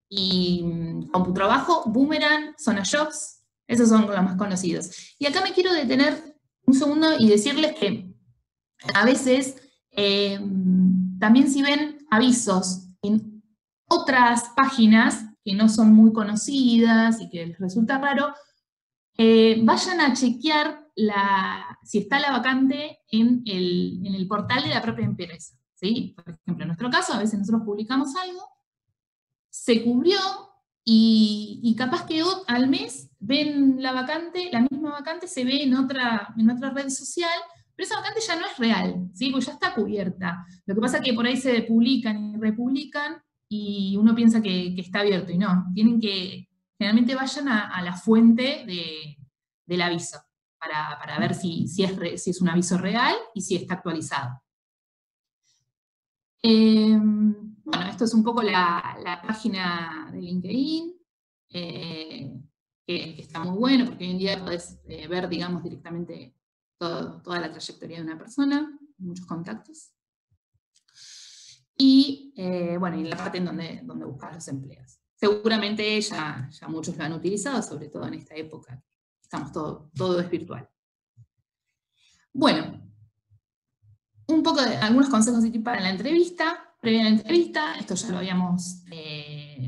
B: y CompuTrabajo, Boomerang, ZonaJobs, esos son los más conocidos. Y acá me quiero detener un segundo y decirles que a veces también si ven avisos en otras páginas que no son muy conocidas y que les resulta raro, vayan a chequear si está la vacante en el portal de la propia empresa, ¿sí? Por ejemplo, en nuestro caso, a veces nosotros publicamos algo, se cubrió y capaz que al mes ven la misma vacante se ve en otra red social, pero esa vacante ya no es real, ¿sí? Porque ya está cubierta. Lo que pasa es que por ahí se publican y republican y uno piensa que está abierto, y no. Generalmente vayan a la fuente del aviso, para ver si es un aviso real y si está actualizado. Bueno, esto es un poco la página de LinkedIn, que está muy bueno, porque hoy en día podés ver, digamos, directamente toda la trayectoria de una persona, muchos contactos. Y, bueno, y la parte en donde buscas los empleos. Seguramente ya muchos lo han utilizado, sobre todo en esta época. Estamos todo es virtual. Bueno, un poco de algunos consejos y tips para la entrevista. Previa a la entrevista, esto ya lo habíamos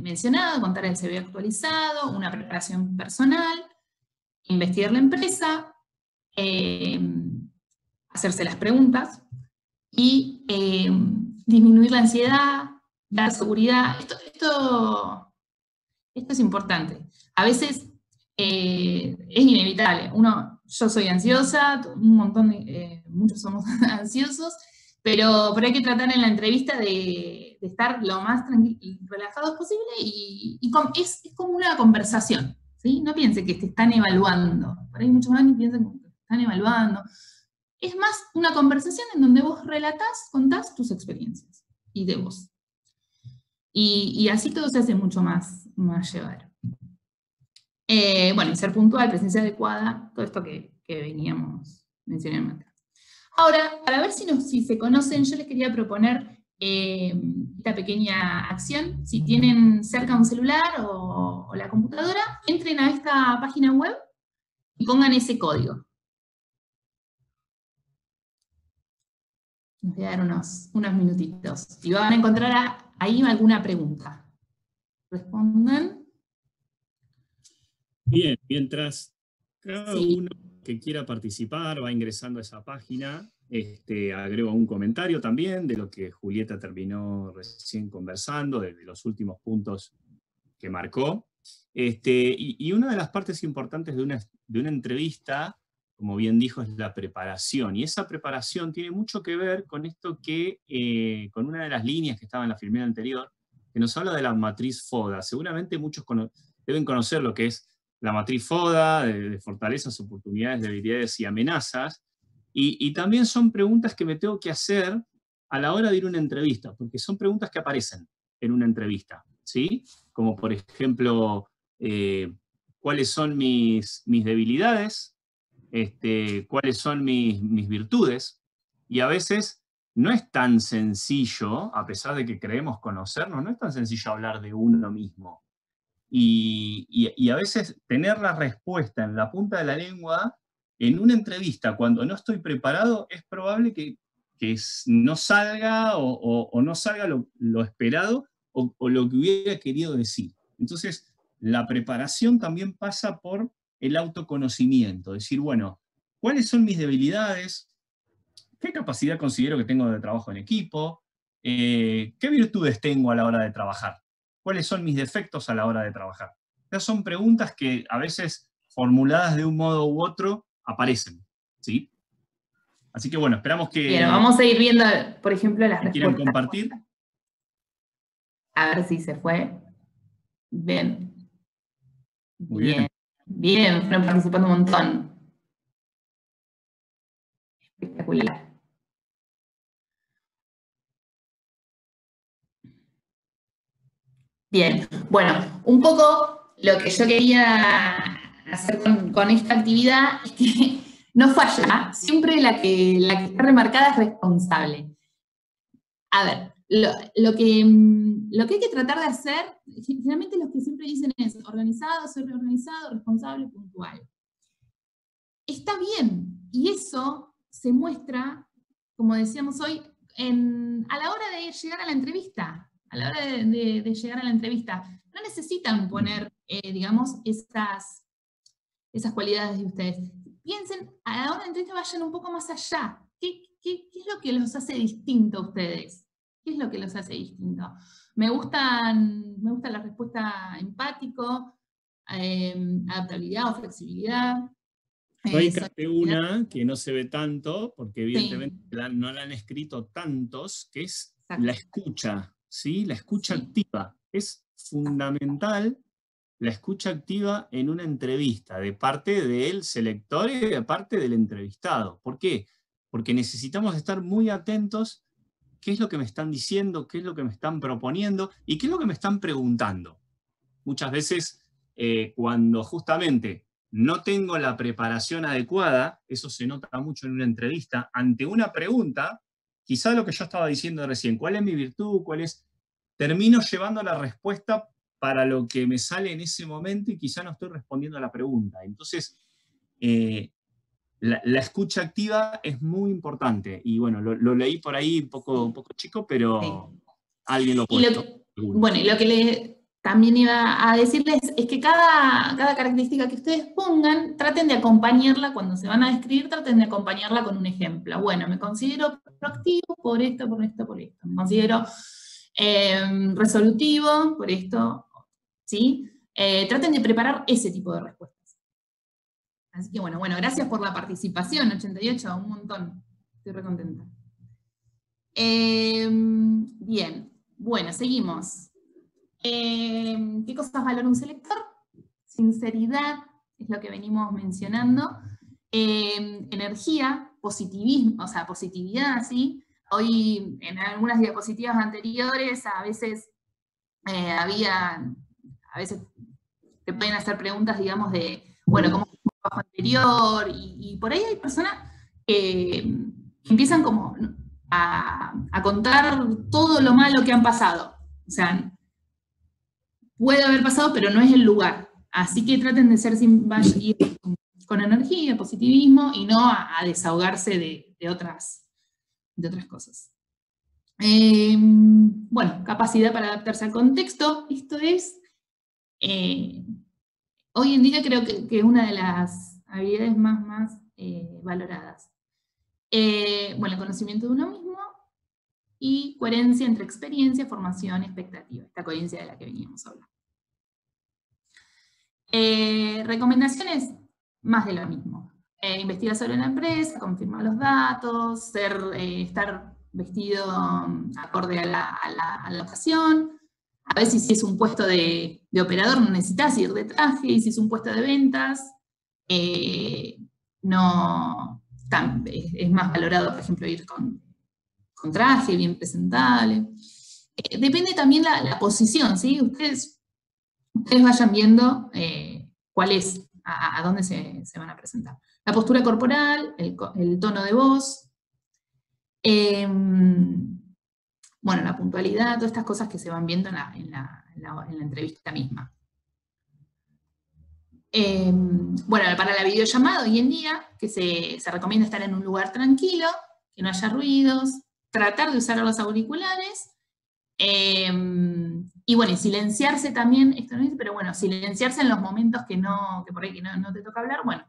B: mencionado, contar el CV actualizado, una preparación personal, investigar la empresa, hacerse las preguntas y disminuir la ansiedad, dar seguridad. Esto es importante. A veces es inevitable. Yo soy ansiosa, muchos somos ansiosos, pero hay que tratar en la entrevista de estar lo más relajados posible y es como una conversación, ¿sí? No piense que te están evaluando. Por ahí muchos van y piensan que te están evaluando. Es más una conversación en donde vos contás tus experiencias y de vos. Y así todo se hace mucho más llevadero. Bueno, y ser puntual, presencia adecuada, todo esto que veníamos mencionando. Ahora, para ver si se conocen, yo les quería proponer esta pequeña acción. Si tienen cerca un celular o la computadora, entren a esta página web y pongan ese código. Les voy a dar unos minutitos. Y van a encontrar ahí alguna pregunta. Respondan.
A: Bien, mientras cada uno que quiera participar va ingresando a esa página, agrego un comentario también de lo que Julieta terminó recién conversando, de los últimos puntos que marcó. Y una de las partes importantes de una entrevista, como bien dijo, es la preparación. Y esa preparación tiene mucho que ver con esto con una de las líneas que estaba en la filmina anterior, que nos habla de la matriz FODA. Seguramente muchos deben conocer lo que es la matriz FODA, de fortalezas, oportunidades, debilidades y amenazas. Y también son preguntas que me tengo que hacer a la hora de ir a una entrevista, porque son preguntas que aparecen en una entrevista, ¿sí? Como por ejemplo, ¿cuáles son mis debilidades? ¿Cuáles son mis virtudes? Y a veces no es tan sencillo, a pesar de que creemos conocernos, no es tan sencillo hablar de uno mismo. Y a veces tener la respuesta en la punta de la lengua en una entrevista, cuando no estoy preparado, es probable que no salga o no salga lo esperado o lo que hubiera querido decir. Entonces, la preparación también pasa por el autoconocimiento, decir, bueno, ¿cuáles son mis debilidades? ¿Qué capacidad considero que tengo de trabajo en equipo? ¿Qué virtudes tengo a la hora de trabajar? ¿Cuáles son mis defectos a la hora de trabajar? Esas son preguntas que a veces, formuladas de un modo u otro, aparecen, ¿sí? Así que bueno, esperamos que...
B: Bien, vamos a ir viendo, por ejemplo, las respuestas.
A: ¿Quieran compartir?
B: A ver si se fue. Bien.
A: Muy bien.
B: Bien, fueron participando un montón. Espectacular. Bien, bueno, un poco lo que yo quería hacer con esta actividad es que no falla, siempre la que está remarcada es responsable. A ver, lo que hay que tratar de hacer, generalmente los que siempre dicen es organizado, ser reorganizado, responsable, puntual. Está bien, y eso se muestra, como decíamos hoy, a la hora de llegar a la entrevista. A la hora de llegar a la entrevista. No necesitan poner, digamos, esas cualidades de ustedes. Piensen, a la hora de la entrevista vayan un poco más allá. ¿Qué es lo que los hace distinto a ustedes? ¿Qué es lo que los hace distinto? Me gusta la respuesta empático, adaptabilidad o flexibilidad.
A: Hoy capté una que no se ve tanto, porque evidentemente no la han escrito tantos, que es la escucha, ¿sí? La escucha activa. Es fundamental la escucha activa en una entrevista, de parte del selector y de parte del entrevistado. ¿Por qué? Porque necesitamos estar muy atentos qué es lo que me están diciendo, qué es lo que me están proponiendo y qué es lo que me están preguntando. Muchas veces, cuando justamente no tengo la preparación adecuada, eso se nota mucho en una entrevista, ante una pregunta, quizá lo que yo estaba diciendo recién, ¿cuál es mi virtud? ¿Cuál es? Termino llevando la respuesta para lo que me sale en ese momento y quizá no estoy respondiendo a la pregunta. Entonces, la escucha activa es muy importante. Y bueno, lo leí por ahí un poco chico, pero
B: Sí.
A: alguien lo ha puesto.
B: Bueno, y lo que también iba a decirles es que cada característica que ustedes pongan, traten de acompañarla, cuando se van a describir, traten de acompañarla con un ejemplo. Bueno, me considero proactivo por esto, por esto, por esto. Me considero resolutivo por esto, ¿sí? Traten de preparar ese tipo de respuestas. Así que bueno, gracias por la participación, 88, un montón. Estoy re contenta. Bien, bueno, seguimos. ¿Qué cosas valora un selector? Sinceridad, es lo que venimos mencionando. Energía, positivismo, o sea, positividad, ¿sí? Hoy, en algunas diapositivas anteriores, a veces te pueden hacer preguntas, digamos, de, bueno, ¿cómo fue el trabajo anterior? Y por ahí hay personas que empiezan como a contar todo lo malo que han pasado. O sea, puede haber pasado, pero no es el lugar. Así que traten de ser con energía, positivismo, y no a desahogarse de otras cosas. Bueno, capacidad para adaptarse al contexto. Esto es, hoy en día creo que es una de las habilidades más valoradas. Bueno, el conocimiento de uno mismo y coherencia entre experiencia, formación y expectativa. Esta coherencia de la que veníamos hablando. Recomendaciones, más de lo mismo. Investigar sobre la empresa, confirmar los datos, estar vestido acorde a la ocasión. A veces si es un puesto de operador no necesitas ir de traje, y si es un puesto de ventas, no, es más valorado, por ejemplo, ir con traje, bien presentable. Depende también la posición, ¿sí? Ustedes vayan viendo cuál es, a dónde se van a presentar. La postura corporal, el tono de voz, bueno, la puntualidad, todas estas cosas que se van viendo en la entrevista misma. Bueno, para la videollamada hoy en día, que se recomienda estar en un lugar tranquilo, que no haya ruidos, tratar de usar los auriculares, y bueno, y silenciarse también, esto no es, pero bueno, silenciarse en los momentos que por ahí que no te toca hablar, bueno,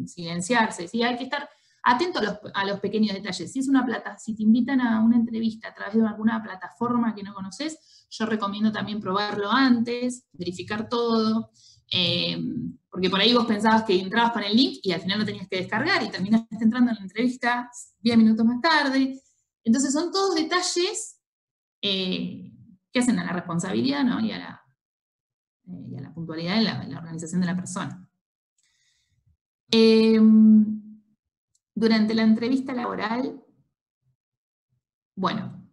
B: silenciarse, ¿sí? Hay que estar atento a los pequeños detalles. Si te invitan a una entrevista a través de alguna plataforma que no conoces, yo recomiendo también probarlo antes, verificar todo, porque por ahí vos pensabas que entrabas con el link y al final lo tenías que descargar y terminaste entrando en la entrevista 10 minutos más tarde. Entonces son todos detalles que hacen a la responsabilidad, ¿no? y a la puntualidad en la organización de la persona. Durante la entrevista laboral, bueno,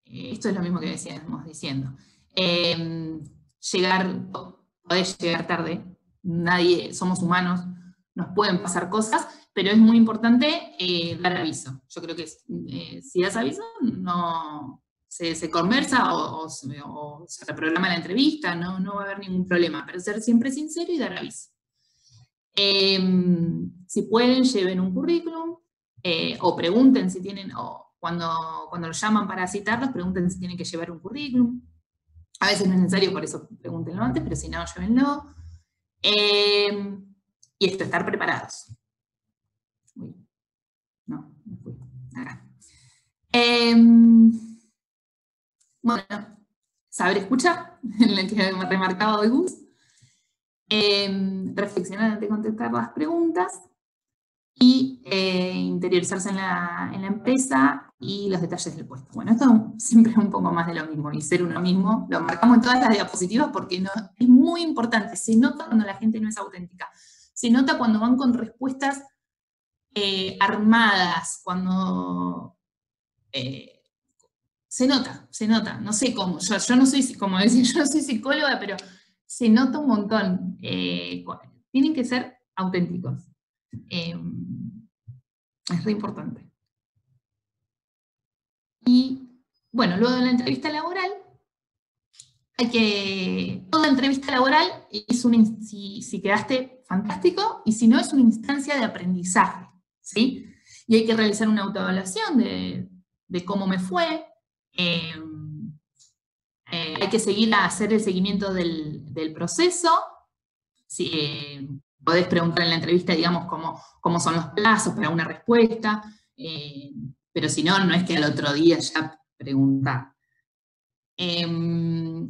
B: esto es lo mismo que decíamos diciendo. Podés llegar tarde, somos humanos, nos pueden pasar cosas, pero es muy importante dar aviso. Yo creo que si das aviso, no se conversa o se reprograma la entrevista, no va a haber ningún problema, pero ser siempre sincero y dar aviso. Si pueden, lleven un currículum, o pregunten si tienen, o cuando los llaman para citarlos, pregunten si tienen que llevar un currículum. A veces no es necesario, por eso pregúntenlo antes, pero si no, llévenlo. Y esto, estar preparados. Uy, no fui. Acá. Bueno, saber escuchar, en el que me remarcaba hoy Gus. Reflexionar antes de contestar las preguntas y interiorizarse en la empresa y los detalles del puesto. Bueno, esto siempre es un poco más de lo mismo, y ser uno mismo, lo marcamos en todas las diapositivas porque no, es muy importante, se nota cuando la gente no es auténtica, se nota cuando van con respuestas armadas, cuando... se nota, no sé cómo, yo no soy, como decía, yo no soy psicóloga, pero se nota un montón. Tienen que ser auténticos. Es re importante. Y bueno, luego de la entrevista laboral, toda entrevista laboral es si quedaste, fantástico, y si no, es una instancia de aprendizaje, ¿sí? Y hay que realizar una autoevaluación de cómo me fue. Hay que hacer el seguimiento del proceso. Podés preguntar en la entrevista, digamos, cómo son los plazos para una respuesta, pero si no, no es que al otro día ya preguntar.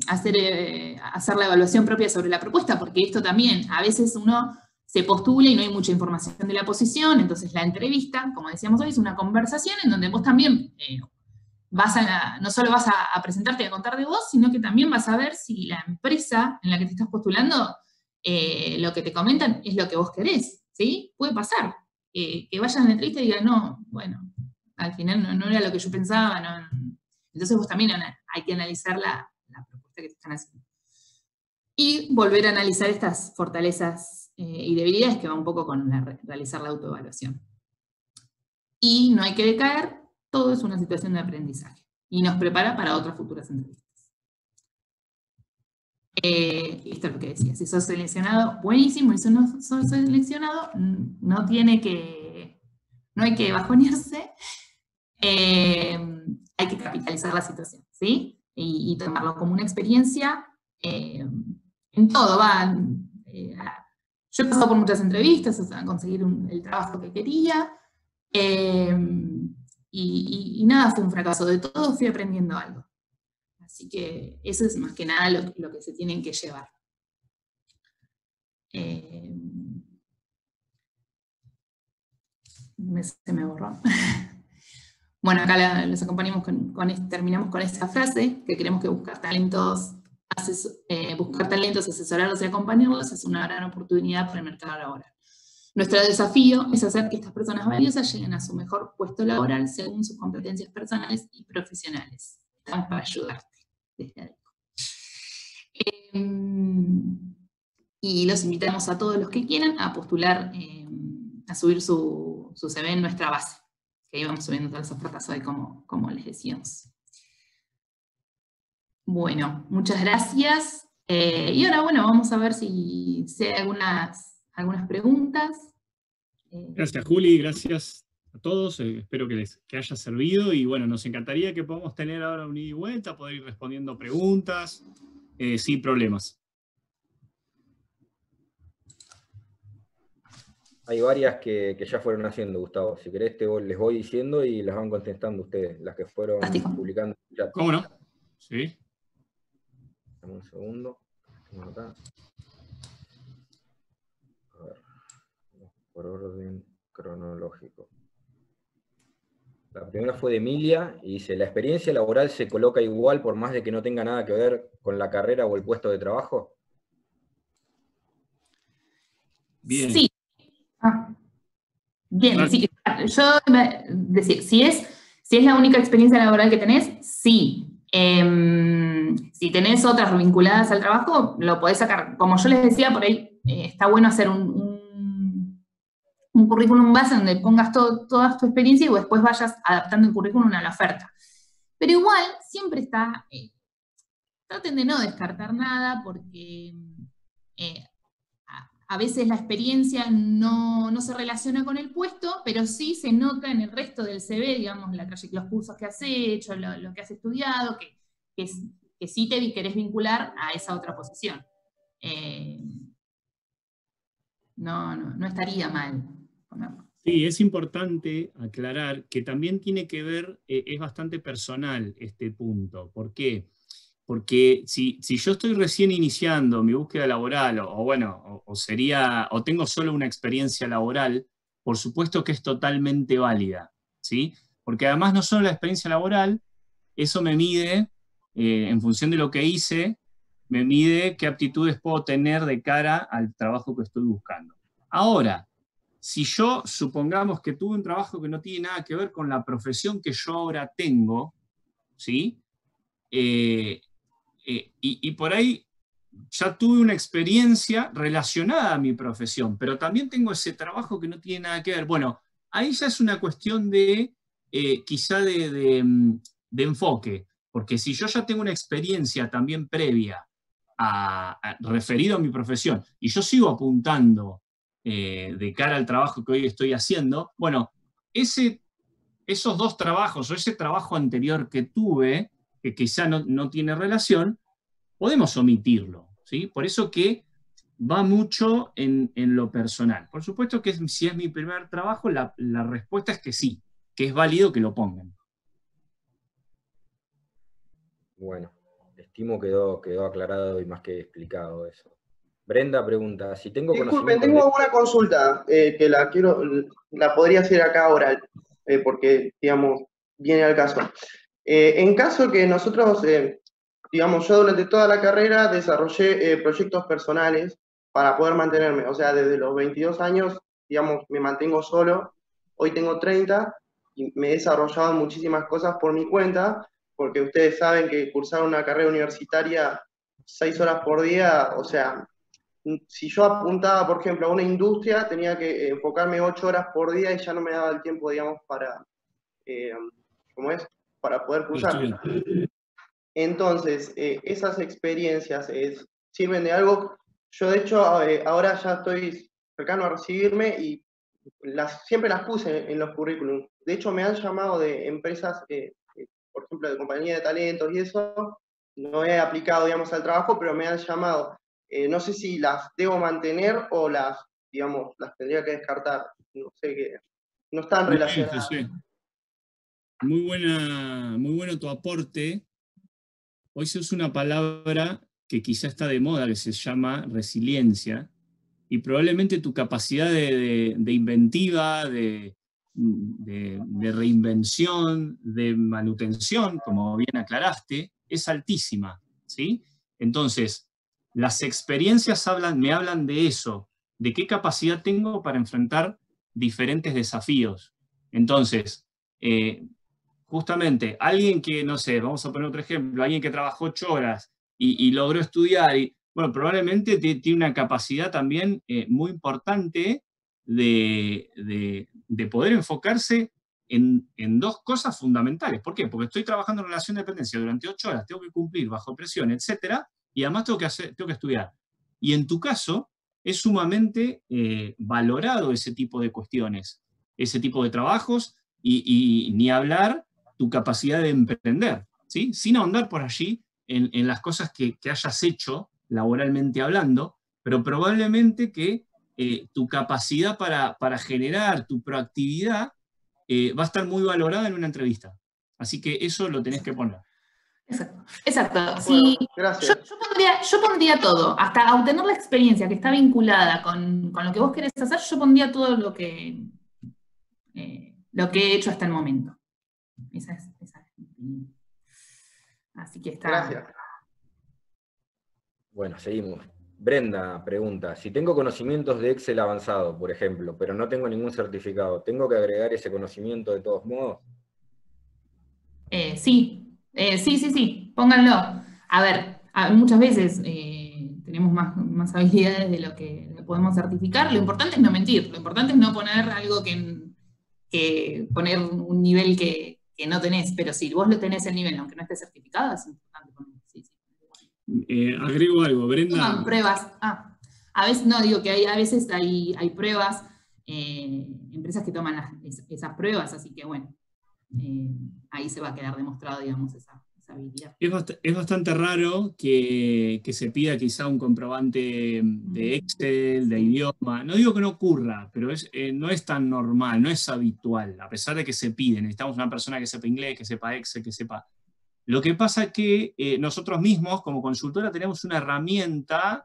B: Hacer la evaluación propia sobre la propuesta, porque esto también, a veces uno se postula y no hay mucha información de la posición, entonces la entrevista, como decíamos hoy, es una conversación en donde vos también no solo vas a presentarte y a contar de vos, sino que también vas a ver si la empresa en la que te estás postulando, lo que te comentan es lo que vos querés, ¿sí? Puede pasar, que vayan a la entrevista y digan, no, bueno, al final no era lo que yo pensaba, no. Entonces vos también hay que analizar la propuesta que te están haciendo. Y volver a analizar estas fortalezas y debilidades que va un poco con realizar la autoevaluación. Y no hay que decaer, todo es una situación de aprendizaje. Y nos prepara para otras futuras entrevistas. Esto es lo que decía, si sos seleccionado, buenísimo, y si no sos seleccionado, no hay que bajonearse, hay que capitalizar la situación, ¿sí? Y tomarlo como una experiencia en todo. Yo he pasado por muchas entrevistas hasta conseguir el trabajo que quería, y nada fue un fracaso, de todo fui aprendiendo algo. Así que eso es más que nada lo que se tienen que llevar. Se me borró. Bueno, acá los acompañamos terminamos con esta frase, que queremos que buscar talentos, asesorarlos y acompañarlos es una gran oportunidad para el mercado laboral. Nuestro desafío es hacer que estas personas valiosas lleguen a su mejor puesto laboral según sus competencias personales y profesionales. Estamos para ayudarte desde ADECO. Y los invitamos a todos los que quieran a postular, a subir su CV en nuestra base, que íbamos subiendo todas las ofertas hoy, como les decíamos. Bueno, muchas gracias. Y ahora, bueno, vamos a ver si hay algunas preguntas.
A: Gracias, Juli, gracias a todos. Espero que haya servido. Y bueno, nos encantaría que podamos tener ahora un ida y vuelta, poder ir respondiendo preguntas sin problemas.
F: Hay varias que ya fueron haciendo, Gustavo. Si querés, les voy diciendo y las van contestando ustedes, las que fueron publicando en el chat.
A: ¿Cómo no? Sí.
F: Dame un segundo. Acá. A ver. Por orden cronológico. La primera fue de Emilia y dice: ¿la experiencia laboral se coloca igual por más de que no tenga nada que ver con la carrera o el puesto de trabajo?
B: Bien. Sí. Bien, sí. Yo decir, si es la única experiencia laboral que tenés, sí. Si tenés otras vinculadas al trabajo, lo podés sacar. Como yo les decía, por ahí está bueno hacer un currículum base donde pongas toda tu experiencia y después vayas adaptando el currículum a la oferta. Pero igual, siempre traten de no descartar nada, porque a veces la experiencia no se relaciona con el puesto, pero sí se nota en el resto del CV, digamos, los cursos que has hecho, lo que has estudiado, que sí te querés vincular a esa otra posición. No estaría mal ponerlo.
A: Sí, es importante aclarar que también tiene que ver, es bastante personal este punto. ¿Por qué? Porque si yo estoy recién iniciando mi búsqueda laboral, o tengo solo una experiencia laboral, por supuesto que es totalmente válida, ¿sí? Porque además no solo la experiencia laboral, eso me mide, en función de lo que hice, me mide qué aptitudes puedo tener de cara al trabajo que estoy buscando. Ahora, si yo supongamos que tuve un trabajo que no tiene nada que ver con la profesión que yo ahora tengo, ¿sí? Y por ahí ya tuve una experiencia relacionada a mi profesión, pero también tengo ese trabajo que no tiene nada que ver. Bueno, ahí ya es una cuestión de, quizá de enfoque, porque si yo ya tengo una experiencia también previa referido a mi profesión, y yo sigo apuntando de cara al trabajo que hoy estoy haciendo, bueno, esos dos trabajos o ese trabajo anterior que tuve, que quizá no tiene relación, podemos omitirlo, ¿sí? Por eso que va mucho en lo personal. Por supuesto que si es mi primer trabajo, la respuesta es que sí, que es válido que lo pongan.
F: Bueno, estimo quedó aclarado y más que explicado eso. Brenda pregunta, si tengo
G: Disculpen,
F: conocimiento
G: tengo una consulta que la podría hacer acá oral, porque, digamos, viene al caso. En caso que nosotros, digamos, yo durante toda la carrera desarrollé proyectos personales para poder mantenerme, o sea, desde los 22 años, digamos, me mantengo solo, hoy tengo 30 y me he desarrollado muchísimas cosas por mi cuenta, porque ustedes saben que cursar una carrera universitaria 6 horas por día, o sea, si yo apuntaba, por ejemplo, a una industria, tenía que enfocarme 8 horas por día y ya no me daba el tiempo, digamos, para, ¿cómo es? Para poder cursar. Entonces, esas experiencias sirven de algo. Yo, de hecho, ahora ya estoy cercano a recibirme y siempre las puse en los currículums. De hecho, me han llamado de empresas, por ejemplo, de compañía de talentos y eso. No he aplicado, digamos, al trabajo, pero me han llamado. No sé si las debo mantener o digamos, las tendría que descartar. No sé qué. No están relacionadas.
A: José. Muy bueno tu aporte. Hoy se usa una palabra que quizá está de moda, que se llama resiliencia, y probablemente tu capacidad de inventiva, de reinvención, de manutención, como bien aclaraste, es altísima, ¿sí? Entonces, las experiencias me hablan de eso, de qué capacidad tengo para enfrentar diferentes desafíos. Entonces, justamente, alguien que, no sé, vamos a poner otro ejemplo, alguien que trabajó 8 horas y logró estudiar, bueno, probablemente tiene una capacidad también muy importante de poder enfocarse en dos cosas fundamentales. ¿Por qué? Porque estoy trabajando en relación de dependencia durante 8 horas, tengo que cumplir bajo presión, etcétera, y además tengo que estudiar. Y en tu caso, es sumamente valorado ese tipo de cuestiones, ese tipo de trabajos, y ni hablar tu capacidad de emprender, ¿sí? Sin ahondar por allí en las cosas que hayas hecho laboralmente hablando, pero probablemente que tu capacidad para generar tu proactividad va a estar muy valorada en una entrevista. Así que eso lo tenés que poner.
B: Exacto.
G: Bueno,
B: Sí,
G: gracias.
B: yo pondría todo, hasta obtener la experiencia que está vinculada con lo que vos querés hacer, yo pondría todo lo que he hecho hasta el momento. Esa es mi opinión. Así que está.
G: Gracias.
F: Bueno, seguimos. Brenda pregunta, si tengo conocimientos de Excel avanzado, por ejemplo, pero no tengo ningún certificado, ¿tengo que agregar ese conocimiento de todos modos?
B: Sí, pónganlo. A ver, muchas veces tenemos más habilidades de lo que podemos certificar. Lo importante es no mentir, lo importante es no poner algo que poner un nivel que no tenés, pero si vos lo tenés el nivel, aunque no esté certificado, es importante ponerlo. Sí.
A: Agrego algo, Brenda.
B: Toman pruebas. A veces, no, digo que a veces hay pruebas, empresas que toman esas pruebas, así que bueno, ahí se va a quedar demostrado, digamos, esa habilidad.
A: Es bastante raro que se pida quizá un comprobante de Excel, de idioma. No digo que no ocurra, pero no es tan normal, no es habitual, a pesar de que se pide. Necesitamos una persona que sepa inglés, que sepa Excel, que sepa... Lo que pasa es que nosotros mismos, como consultora, tenemos una herramienta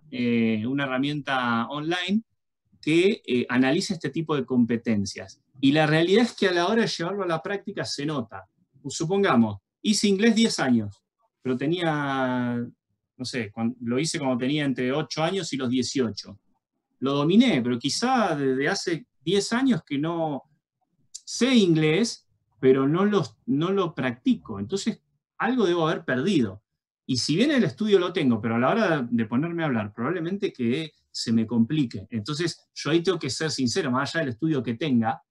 A: online que analiza este tipo de competencias. Y la realidad es que a la hora de llevarlo a la práctica se nota. Supongamos, hice inglés 10 años, pero tenía, no sé, lo hice cuando tenía entre 8 años y los 18. Lo dominé, pero quizá desde hace 10 años que no sé inglés, pero no lo practico. Entonces, algo debo haber perdido. Y si bien el estudio lo tengo, pero a la hora de ponerme a hablar, probablemente que se me complique. Entonces, yo ahí tengo que ser sincero, más allá del estudio que tenga,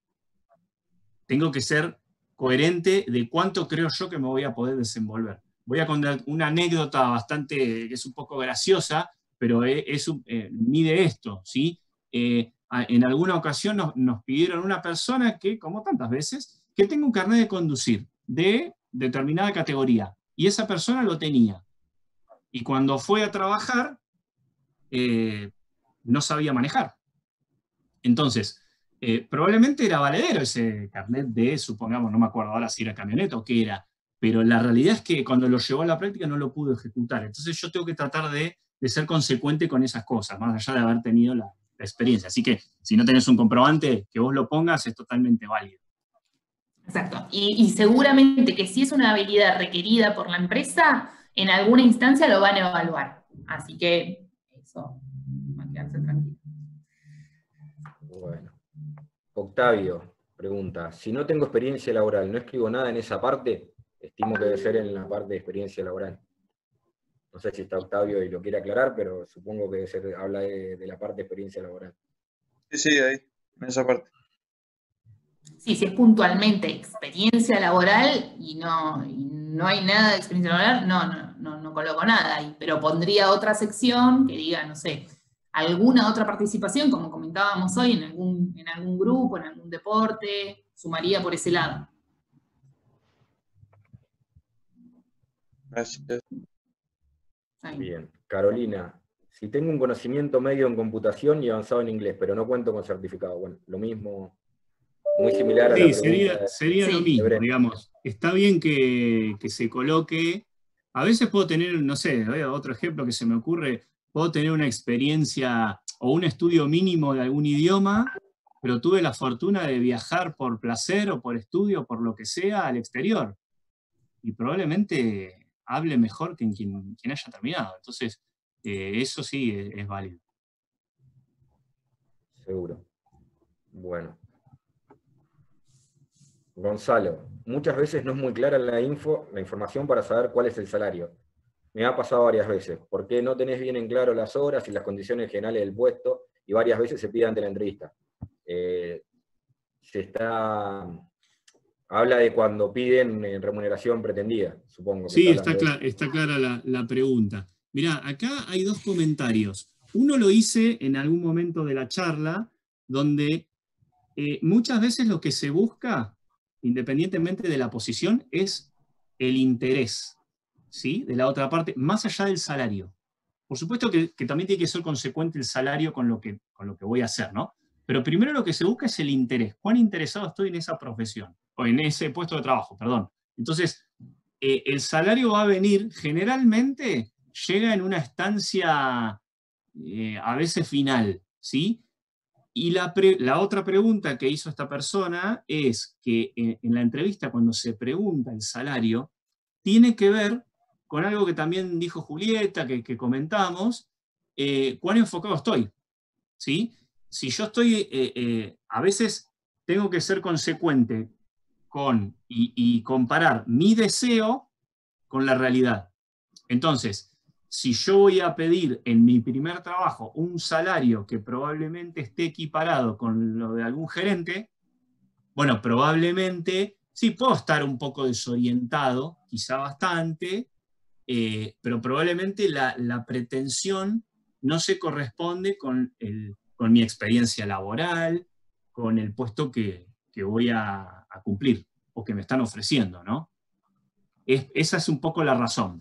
A: tengo que ser coherente de cuánto creo yo que me voy a poder desenvolver. Voy a contar una anécdota bastante, que es un poco graciosa, pero mide esto, ¿sí? En alguna ocasión nos pidieron una persona que, como tantas veces, que tenga un carnet de conducir de determinada categoría, y esa persona lo tenía. Y cuando fue a trabajar, no sabía manejar. Entonces, probablemente era valedero ese carnet de, supongamos, no me acuerdo ahora si era camioneta o qué era, pero la realidad es que cuando lo llevó a la práctica no lo pudo ejecutar. Entonces yo tengo que tratar de ser consecuente con esas cosas, más allá de haber tenido la experiencia. Así que si no tenés un comprobante, que vos lo pongas es totalmente válido.
B: Exacto. Y seguramente que si es una habilidad requerida por la empresa, en alguna instancia lo van a evaluar. Así que eso, va a quedarse tranquilo.
F: Bueno. Octavio pregunta, si no tengo experiencia laboral, ¿no escribo nada en esa parte? Estimo que debe ser en la parte de experiencia laboral. No sé si está Octavio y lo quiere aclarar, pero supongo que habla de la parte de experiencia laboral.
H: Sí, ahí, en esa parte.
B: Sí, si es puntualmente experiencia laboral y no hay nada de experiencia laboral, no coloco nada ahí, pero pondría otra sección que diga, no sé, alguna otra participación, como comentábamos hoy, en algún grupo, en algún deporte, sumaría por ese lado.
H: Gracias.
F: Bien. Carolina, si tengo un conocimiento medio en computación y avanzado en inglés, pero no cuento con certificado, bueno, lo mismo, muy similar a la pregunta.
A: Sería lo mismo, digamos. Está bien que se coloque. A veces puedo tener, no sé, otro ejemplo que se me ocurre, puedo tener una experiencia o un estudio mínimo de algún idioma, pero tuve la fortuna de viajar por placer o por estudio, por lo que sea, al exterior. Y probablemente hable mejor que quien haya terminado. Entonces, eso sí es válido.
F: Seguro. Bueno. Gonzalo, muchas veces no es muy clara la información para saber cuál es el salario. Me ha pasado varias veces. ¿Por qué no tenés bien en claro las horas y las condiciones generales del puesto? Y varias veces se pide ante la entrevista. Habla de cuando piden remuneración pretendida, supongo.
A: Sí, está clara la pregunta. Mirá, acá hay dos comentarios. Uno lo hice en algún momento de la charla, donde muchas veces lo que se busca, independientemente de la posición, es el interés, ¿sí? De la otra parte, más allá del salario. Por supuesto que también tiene que ser consecuente el salario con lo que voy a hacer, ¿no? Pero primero lo que se busca es el interés. ¿Cuán interesado estoy en esa profesión? O en ese puesto de trabajo, perdón. Entonces, el salario va a venir, generalmente llega en una estancia a veces final, ¿sí? Y la otra pregunta que hizo esta persona es que en la entrevista, cuando se pregunta el salario, tiene que ver con algo que también dijo Julieta, que comentamos, cuán enfocado estoy, ¿sí? Si yo estoy, a veces tengo que ser consecuente y comparar mi deseo con la realidad. Entonces, si yo voy a pedir en mi primer trabajo un salario que probablemente esté equiparado con lo de algún gerente, bueno, probablemente sí puedo estar un poco desorientado, quizá bastante, pero probablemente la pretensión no se corresponde con mi experiencia laboral, con el puesto que voy a cumplir o que me están ofreciendo, ¿no? Esa es un poco la razón.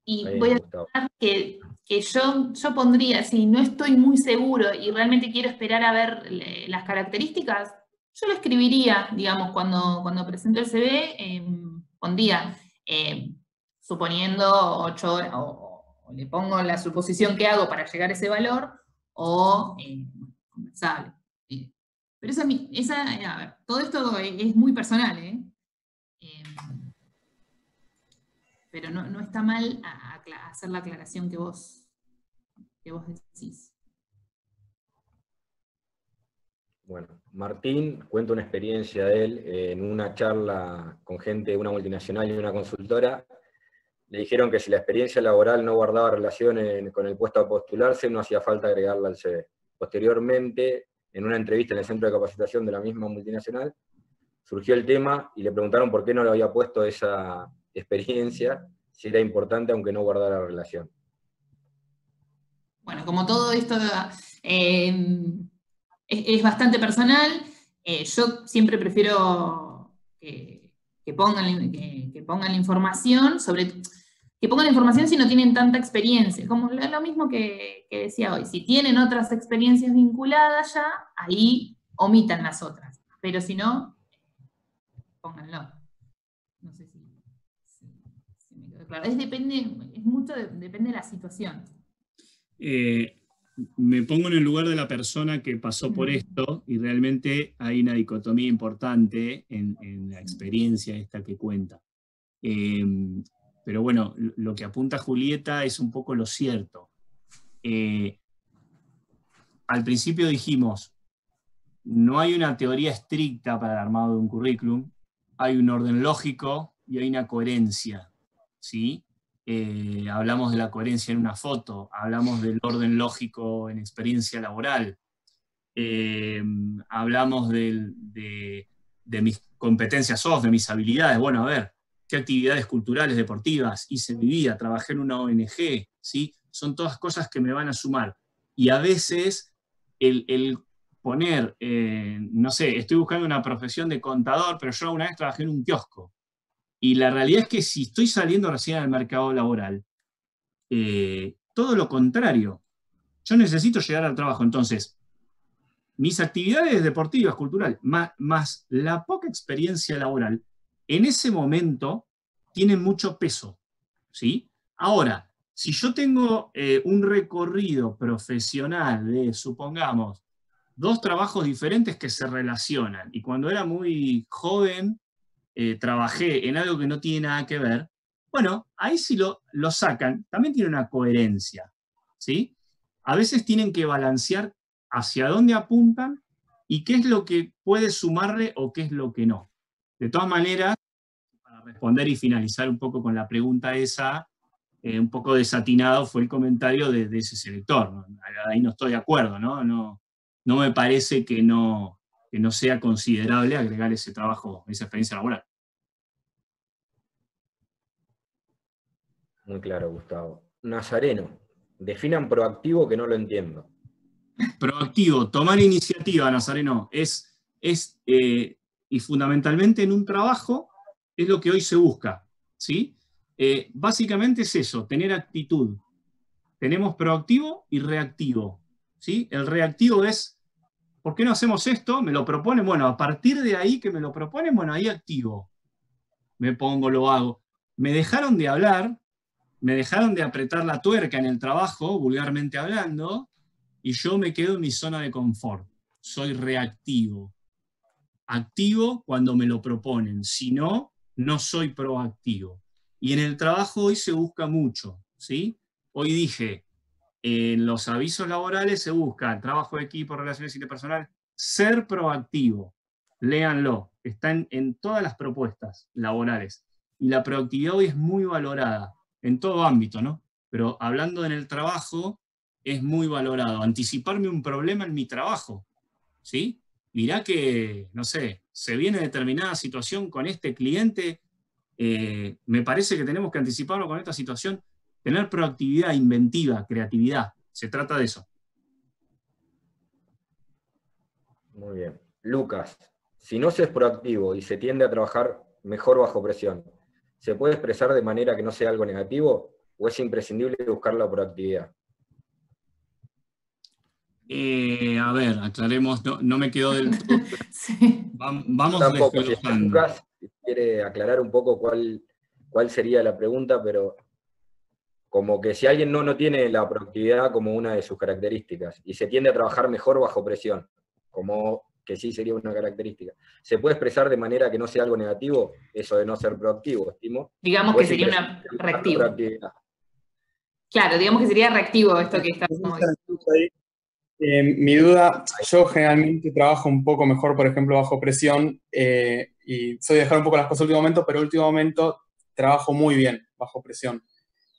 B: Y voy a contar que yo pondría, si no estoy muy seguro y realmente quiero esperar a ver las características, yo lo escribiría, digamos, cuando presento el CV, pondría, suponiendo 8 horas, o le pongo la suposición que hago para llegar a ese valor, o conversable. Pero a ver, todo esto es muy personal, pero no está mal hacer la aclaración que vos decís.
F: Bueno, Martín cuenta una experiencia de él en una charla con gente de una multinacional y una consultora. Le dijeron que si la experiencia laboral no guardaba relación con el puesto a postularse, no hacía falta agregarla al CV. Posteriormente, en una entrevista en el centro de capacitación de la misma multinacional, surgió el tema y le preguntaron por qué no le había puesto esa experiencia, si era importante aunque no guardara relación.
B: Bueno, como todo esto es bastante personal, yo siempre prefiero que pongan la información, que pongan la información si no tienen tanta experiencia, como lo mismo que decía hoy. Si tienen otras experiencias vinculadas ya, ahí omitan las otras, pero si no, pónganlo. No sé si me quedó claro. Depende de la situación.
A: Me pongo en el lugar de la persona que pasó por esto y realmente hay una dicotomía importante en la experiencia esta que cuenta. Pero bueno, lo que apunta Julieta es un poco lo cierto. Al principio dijimos, no hay una teoría estricta para el armado de un currículum, hay un orden lógico y hay una coherencia, ¿sí? Hablamos de la coherencia en una foto, hablamos del orden lógico en experiencia laboral, hablamos de mis competencias soft, de mis habilidades. Bueno, a ver, ¿qué actividades culturales, deportivas hice en mi vida? Trabajé en una ONG, ¿sí? Son todas cosas que me van a sumar. Y a veces el poner, no sé, estoy buscando una profesión de contador, pero yo una vez trabajé en un kiosco. Y la realidad es que si estoy saliendo recién al mercado laboral, todo lo contrario. Yo necesito llegar al trabajo. Entonces, mis actividades deportivas, culturales, más la poca experiencia laboral, en ese momento tienen mucho peso, ¿sí? Ahora, si yo tengo un recorrido profesional de, supongamos, 2 trabajos diferentes que se relacionan, y cuando era muy joven trabajé en algo que no tiene nada que ver, bueno, ahí sí lo sacan, también tiene una coherencia, ¿sí? A veces tienen que balancear hacia dónde apuntan y qué es lo que puede sumarle o qué es lo que no. De todas maneras, para responder y finalizar un poco con la pregunta esa, un poco desatinado fue el comentario de ese selector, ¿no? Ahí no estoy de acuerdo, ¿no? No me parece que no sea considerable agregar ese trabajo, esa experiencia laboral.
F: Muy claro, Gustavo. Nazareno, definan proactivo que no lo entiendo.
A: Proactivo, tomar iniciativa, Nazareno, y fundamentalmente en un trabajo es lo que hoy se busca, ¿sí? Básicamente es eso, tener actitud. Tenemos proactivo y reactivo, ¿sí? El reactivo es, ¿por qué no hacemos esto? Me lo proponen, bueno, a partir de ahí que me lo proponen, bueno, ahí activo. Me pongo, lo hago. Me dejaron de hablar, me dejaron de apretar la tuerca en el trabajo, vulgarmente hablando, y yo me quedo en mi zona de confort. Soy reactivo. Activo cuando me lo proponen, si no, no soy proactivo. Y en el trabajo hoy se busca mucho, ¿sí? Hoy dije, en los avisos laborales se busca trabajo de equipo, relaciones interpersonales, ser proactivo. Léanlo, está en todas las propuestas laborales. Y la proactividad hoy es muy valorada, en todo ámbito, ¿no? Pero hablando en el trabajo, es muy valorado. Anticiparme un problema en mi trabajo, ¿sí? Mirá que, no sé, se viene determinada situación con este cliente, me parece que tenemos que anticiparnos con esta situación, tener proactividad, inventiva, creatividad. Se trata de eso.
F: Muy bien. Lucas, si no se es proactivo y se tiende a trabajar mejor bajo presión, ¿se puede expresar de manera que no sea algo negativo o es imprescindible buscar la proactividad?
A: A ver, aclaremos, no me quedó del todo.
B: Sí.
A: Vamos
F: Tampoco, si
A: desglosando.
F: Lucas quiere aclarar un poco cuál sería la pregunta, pero como que si alguien no tiene la proactividad como una de sus características y se tiende a trabajar mejor bajo presión, como que sí sería una característica. ¿Se puede expresar de manera que no sea algo negativo? Eso de no ser proactivo, estimo.
B: Digamos que sería una reactivo. Claro, digamos que sería reactivo esto que está como...
I: Mi duda, yo generalmente trabajo un poco mejor, por ejemplo, bajo presión, y soy de dejar un poco las cosas al último momento, pero al último momento trabajo muy bien bajo presión.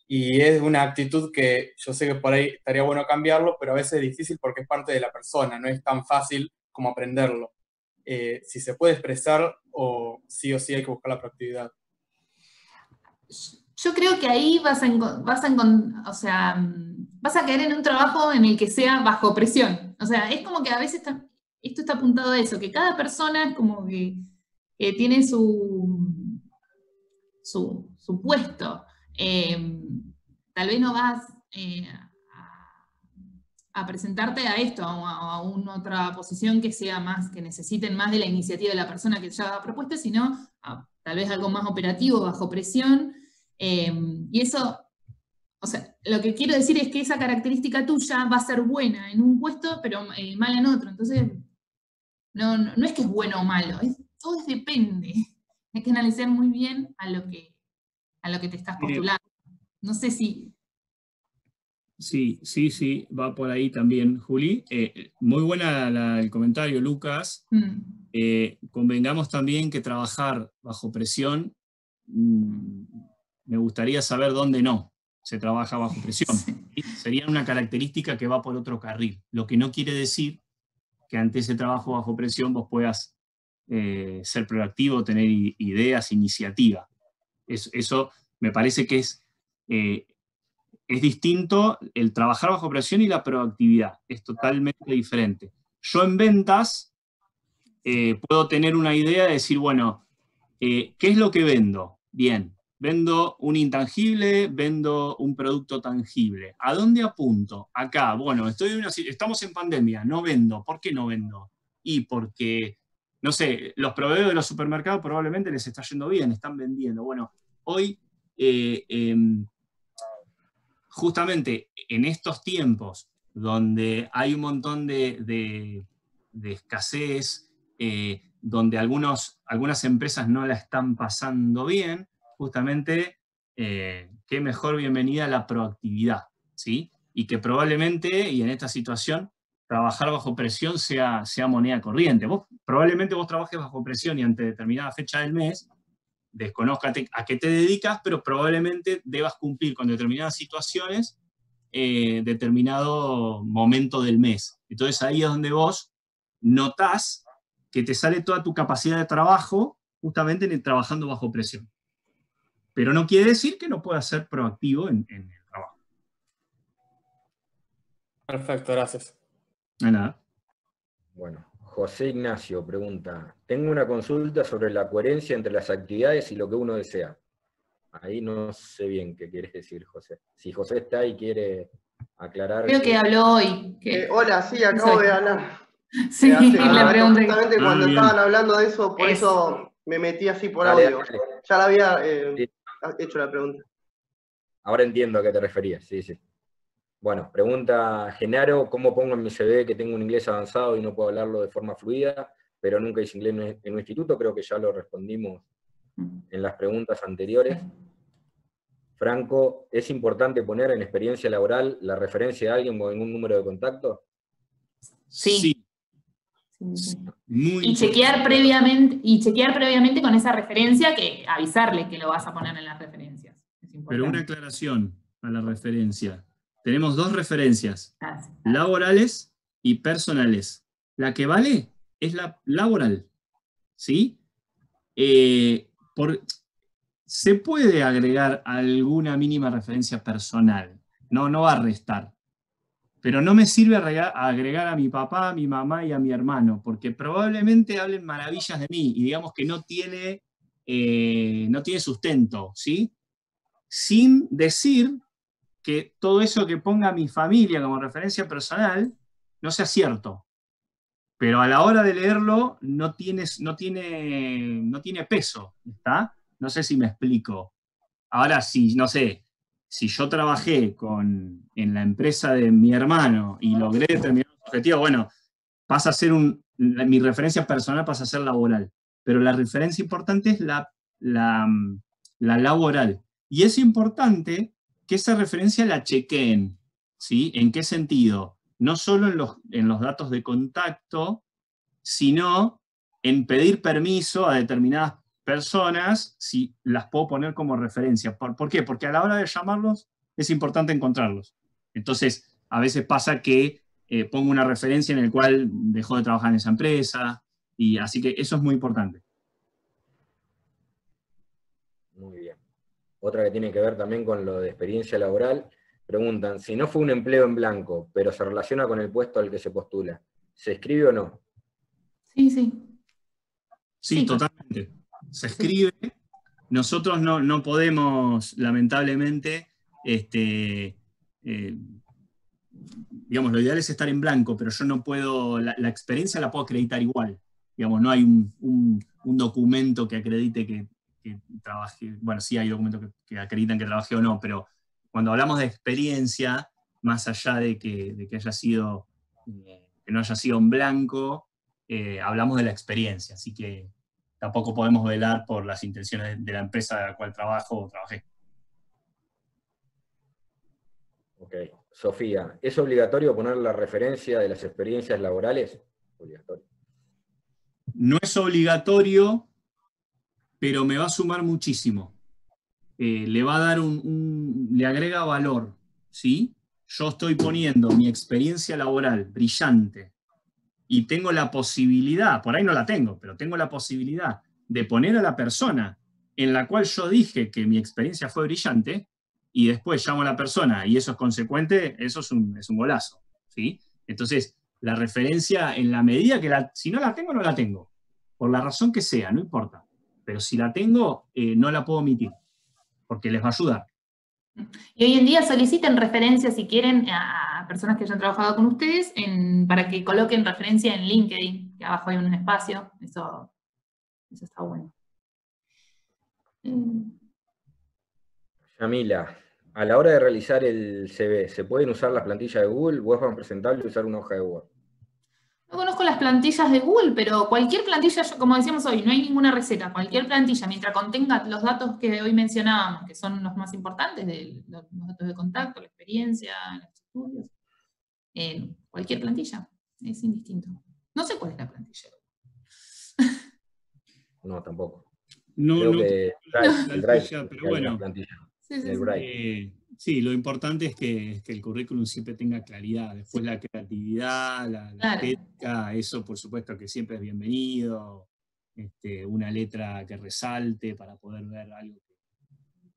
I: Y es una actitud que yo sé que por ahí estaría bueno cambiarlo, pero a veces es difícil porque es parte de la persona, no es tan fácil como aprenderlo. Si se puede expresar o sí hay que buscar la proactividad.
B: Yo creo que ahí vas a caer en un trabajo en el que sea bajo presión. O sea, es como que a veces esto está apuntado a eso, que cada persona es como que tiene su puesto. Tal vez no vas a presentarte a esto, a una otra posición que sea más, que necesiten más de la iniciativa de la persona que ya ha propuesto, sino tal vez algo más operativo, bajo presión. Y eso, o sea, lo que quiero decir es que esa característica tuya va a ser buena en un puesto, pero mala en otro. Entonces, no es que es bueno o malo, todo depende. Hay que analizar muy bien a lo que te estás postulando. No sé si...
A: Sí, va por ahí también, Juli. Muy buena el comentario, Lucas. Convengamos también que trabajar bajo presión, me gustaría saber dónde no se trabaja bajo presión. Sí. Sería una característica que va por otro carril, lo que no quiere decir que ante ese trabajo bajo presión vos puedas ser proactivo, tener ideas, iniciativa. Eso me parece que es distinto el trabajar bajo presión y la proactividad. Es totalmente diferente. Yo en ventas puedo tener una idea de decir, bueno, ¿qué es lo que vendo? Bien, vendo un intangible, vendo un producto tangible. ¿A dónde apunto? Acá, bueno, estamos en pandemia, no vendo. ¿Por qué no vendo? Y porque, no sé, los proveedores de los supermercados probablemente les está yendo bien, están vendiendo. Bueno, hoy... justamente en estos tiempos donde hay un montón de escasez, donde algunas empresas no la están pasando bien, justamente qué mejor bienvenida a la proactividad, ¿sí? Y que probablemente, y en esta situación, trabajar bajo presión sea moneda corriente. Probablemente vos trabajes bajo presión y ante determinada fecha del mes, desconózcate a qué te dedicas, pero probablemente debas cumplir con determinadas situaciones determinado momento del mes. Entonces ahí es donde vos notás que te sale toda tu capacidad de trabajo justamente trabajando bajo presión. Pero no quiere decir que no puedas ser proactivo en el trabajo.
I: Perfecto, gracias.
A: De nada.
F: Bueno, José Ignacio pregunta, tengo una consulta sobre la coherencia entre las actividades y lo que uno desea. Ahí no sé bien qué quieres decir, José. Si José está y quiere aclarar...
B: Creo que habló hoy.
G: Hola, sí, acabo de hablar.
B: Sí, la pregunta.
G: Justamente cuando estaban hablando de eso, por eso me metí así por audio. Ya la había hecho la pregunta.
F: Ahora entiendo a qué te referías, sí. Bueno, pregunta Genaro, ¿cómo pongo en mi CV que tengo un inglés avanzado y no puedo hablarlo de forma fluida, pero nunca hice inglés en un instituto? Creo que ya lo respondimos en las preguntas anteriores. Franco, ¿es importante poner en experiencia laboral la referencia de alguien o en un número de contacto?
B: Sí. Y chequear previamente con esa referencia, que avisarle que lo vas a poner en las referencias.
A: Pero una aclaración a la referencia. Tenemos dos referencias, laborales y personales. La que vale es la laboral, ¿sí? Se puede agregar alguna mínima referencia personal, no va a restar. Pero no me sirve agregar a mi papá, a mi mamá y a mi hermano, porque probablemente hablen maravillas de mí y digamos que no tiene sustento, ¿sí? Sin decir que todo eso que ponga mi familia como referencia personal no sea cierto. Pero a la hora de leerlo no tiene peso, ¿está? No sé si me explico. Ahora, no sé, si yo trabajé en la empresa de mi hermano y logré determinados objetivos, bueno, pasa a ser un mi referencia personal pasa a ser laboral, pero la referencia importante es la laboral. Y es importante que esa referencia la chequeen, ¿sí? ¿En qué sentido? No solo en los datos de contacto, sino en pedir permiso a determinadas personas si las puedo poner como referencia. ¿Por qué? Porque a la hora de llamarlos es importante encontrarlos. Entonces, a veces pasa que pongo una referencia en el cual dejó de trabajar en esa empresa, y así que eso es muy importante.
F: Muy bien. Otra que tiene que ver también con lo de experiencia laboral, preguntan, si no fue un empleo en blanco, pero se relaciona con el puesto al que se postula, ¿se escribe o no?
B: Sí, sí.
A: Sí, totalmente. Se escribe. Nosotros no podemos, lamentablemente, digamos, lo ideal es estar en blanco, pero yo no puedo, la experiencia la puedo acreditar igual. Digamos, no hay un documento que acredite que trabajé. Bueno, sí hay documentos que acreditan que trabajé o no, pero cuando hablamos de experiencia, más allá de que haya sido, que no haya sido en blanco, hablamos de la experiencia, así que tampoco podemos velar por las intenciones de la empresa a la cual trabajo o trabajé.
F: Ok. Sofía, ¿es obligatorio poner la referencia de las experiencias laborales? Obligatorio.
A: No es obligatorio, pero me va a sumar muchísimo. Le va a dar le agrega valor, ¿sí? Yo estoy poniendo mi experiencia laboral brillante y tengo la posibilidad, por ahí no la tengo, pero tengo la posibilidad de poner a la persona en la cual yo dije que mi experiencia fue brillante, y después llamo a la persona y eso es consecuente, eso es un golazo, ¿sí? Entonces, la referencia, en la medida que si no la tengo, no la tengo. Por la razón que sea, no importa. Pero si la tengo, no la puedo omitir, porque les va a ayudar.
B: Y hoy en día soliciten referencias, si quieren, a personas que hayan trabajado con ustedes, para que coloquen referencia en LinkedIn, que abajo hay un espacio. Eso está bueno.
F: Yamila, a la hora de realizar el CV, ¿se pueden usar las plantillas de Google o es más presentable usar una hoja de Word?
B: No conozco las plantillas de Google, pero cualquier plantilla, como decíamos hoy, no hay ninguna receta. Cualquier plantilla, mientras contenga los datos que hoy mencionábamos, que son los más importantes, los datos de contacto, la experiencia, los estudios, cualquier plantilla, es indistinto. No sé cuál es la plantilla.
F: No, tampoco.
A: No,
F: creo
A: no,
F: que el Drive,
A: pero bueno. Sí, lo importante es que el currículum siempre tenga claridad. Después la creatividad, la estética, eso por supuesto que siempre es bienvenido. Una letra que resalte para poder ver algo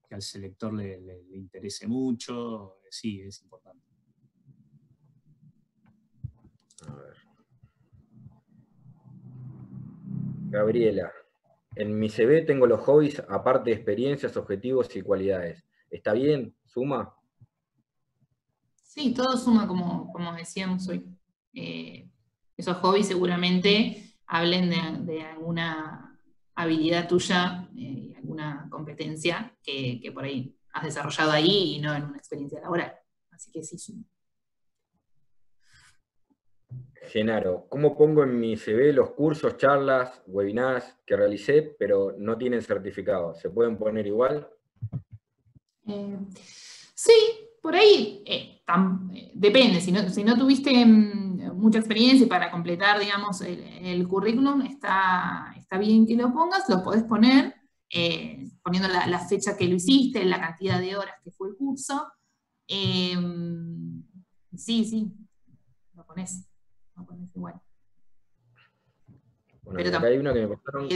A: que al selector le interese mucho. Sí, es importante.
F: A ver. Gabriela, en mi CV tengo los hobbies, aparte de experiencias, objetivos y cualidades. ¿Está bien? ¿Suma?
B: Sí, todo suma, como decíamos hoy. Esos hobbies seguramente hablen de alguna habilidad tuya, alguna competencia que por ahí has desarrollado ahí y no en una experiencia laboral. Así que sí suma.
F: Genaro, ¿cómo pongo en mi CV los cursos, charlas, webinars que realicé, pero no tienen certificado? ¿Se pueden poner igual?
B: Sí, por ahí depende. Si no tuviste mucha experiencia y para completar, digamos, el currículum, está bien que lo pongas, lo podés poner poniendo la fecha que lo hiciste, la cantidad de horas que fue el curso. Sí, lo pones igual.
F: Bueno,
B: pero
F: acá hay una que me pasaron.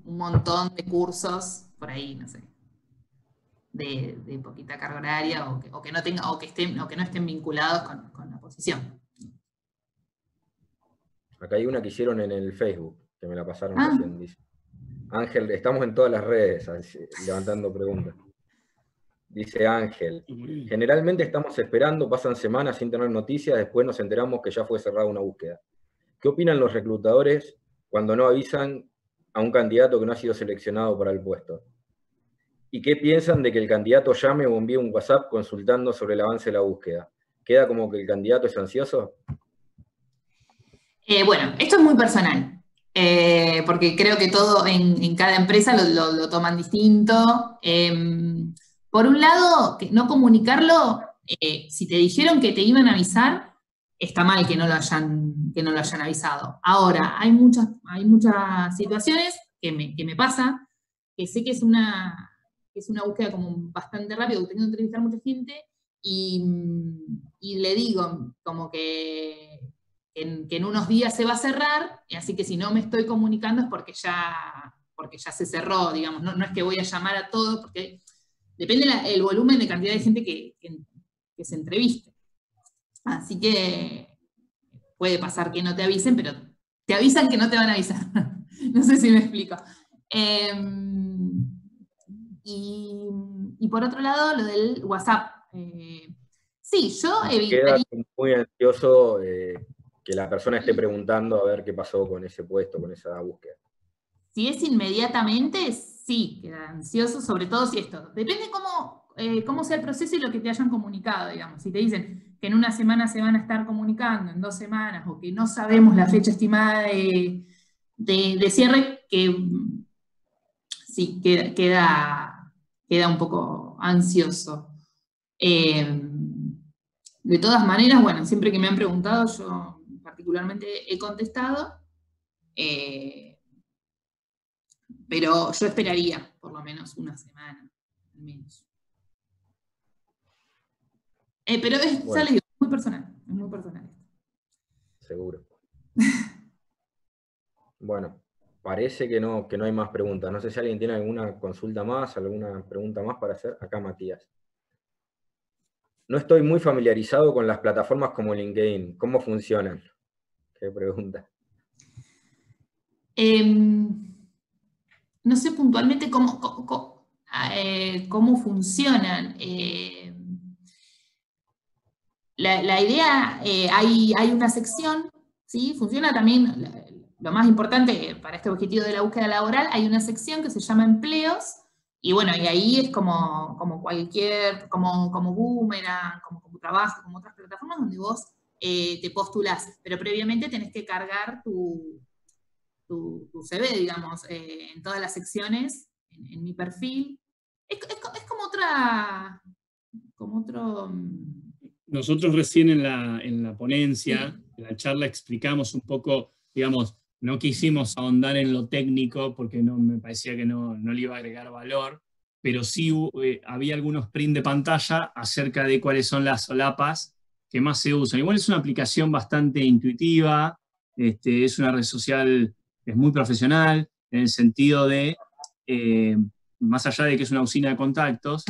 B: Un montón de cursos, por ahí, no sé, de poquita carga horaria o que no estén vinculados con la posición.
F: Acá hay una que hicieron en el Facebook, que me la pasaron recién, dice. Ángel, estamos en todas las redes levantando preguntas. Dice Ángel, generalmente estamos esperando, pasan semanas sin tener noticias, después nos enteramos que ya fue cerrada una búsqueda. ¿Qué opinan los reclutadores cuando no avisan a un candidato que no ha sido seleccionado para el puesto? ¿Y qué piensan de que el candidato llame o envíe un WhatsApp consultando sobre el avance de la búsqueda? ¿Queda como que el candidato es ansioso?
B: Bueno, esto es muy personal, porque creo que todo en cada empresa lo toman distinto. Por un lado, que no comunicarlo, si te dijeron que te iban a avisar, está mal que no lo hayan avisado. Ahora, hay muchas situaciones que me pasa, que sé que es una búsqueda como bastante rápida, que tengo que entrevistar a mucha gente, y le digo como que en unos días se va a cerrar, así que si no me estoy comunicando es porque ya se cerró, digamos, no es que voy a llamar a todos, porque depende el volumen de cantidad de gente que se entreviste. Así que puede pasar que no te avisen, pero te avisan que no te van a avisar. No sé si me explico. Y por otro lado, lo del WhatsApp. Sí, yo
F: Queda
B: evitaría...
F: muy ansioso que la persona esté preguntando a ver qué pasó con ese puesto, con esa búsqueda.
B: Si es inmediatamente, sí, queda ansioso, sobre todo si esto. Depende cómo sea el proceso y lo que te hayan comunicado, digamos. Si te dicen que en una semana se van a estar comunicando, en 2 semanas, o que no sabemos la fecha estimada de cierre, que sí, queda un poco ansioso. De todas maneras, bueno, siempre que me han preguntado, yo particularmente he contestado. Pero yo esperaría por lo menos una semana, al menos. Pero ya les digo, es muy personal, es muy personal.
F: Seguro. Bueno, parece que no hay más preguntas. No sé si alguien tiene alguna consulta más, alguna pregunta más para hacer. Acá, Matías. No estoy muy familiarizado con las plataformas como LinkedIn. ¿Cómo funcionan? Qué pregunta.
B: No sé puntualmente cómo funcionan. La idea, hay una sección, ¿sí? Funciona también, lo más importante para este objetivo de la búsqueda laboral, hay una sección que se llama empleos, y bueno, y ahí es como como Boomerang, como Trabajo, como otras plataformas donde vos te postulás, pero previamente tenés que cargar tu CV, digamos, en todas las secciones, en mi perfil. Es como otro...
A: Nosotros recién en la ponencia, en la charla, explicamos un poco, digamos, no quisimos ahondar en lo técnico porque me parecía que no le iba a agregar valor, pero sí había algunos print de pantalla acerca de cuáles son las solapas que más se usan. Igual es una aplicación bastante intuitiva, es una red social que es muy profesional, en el sentido de, más allá de que es una usina de contactos,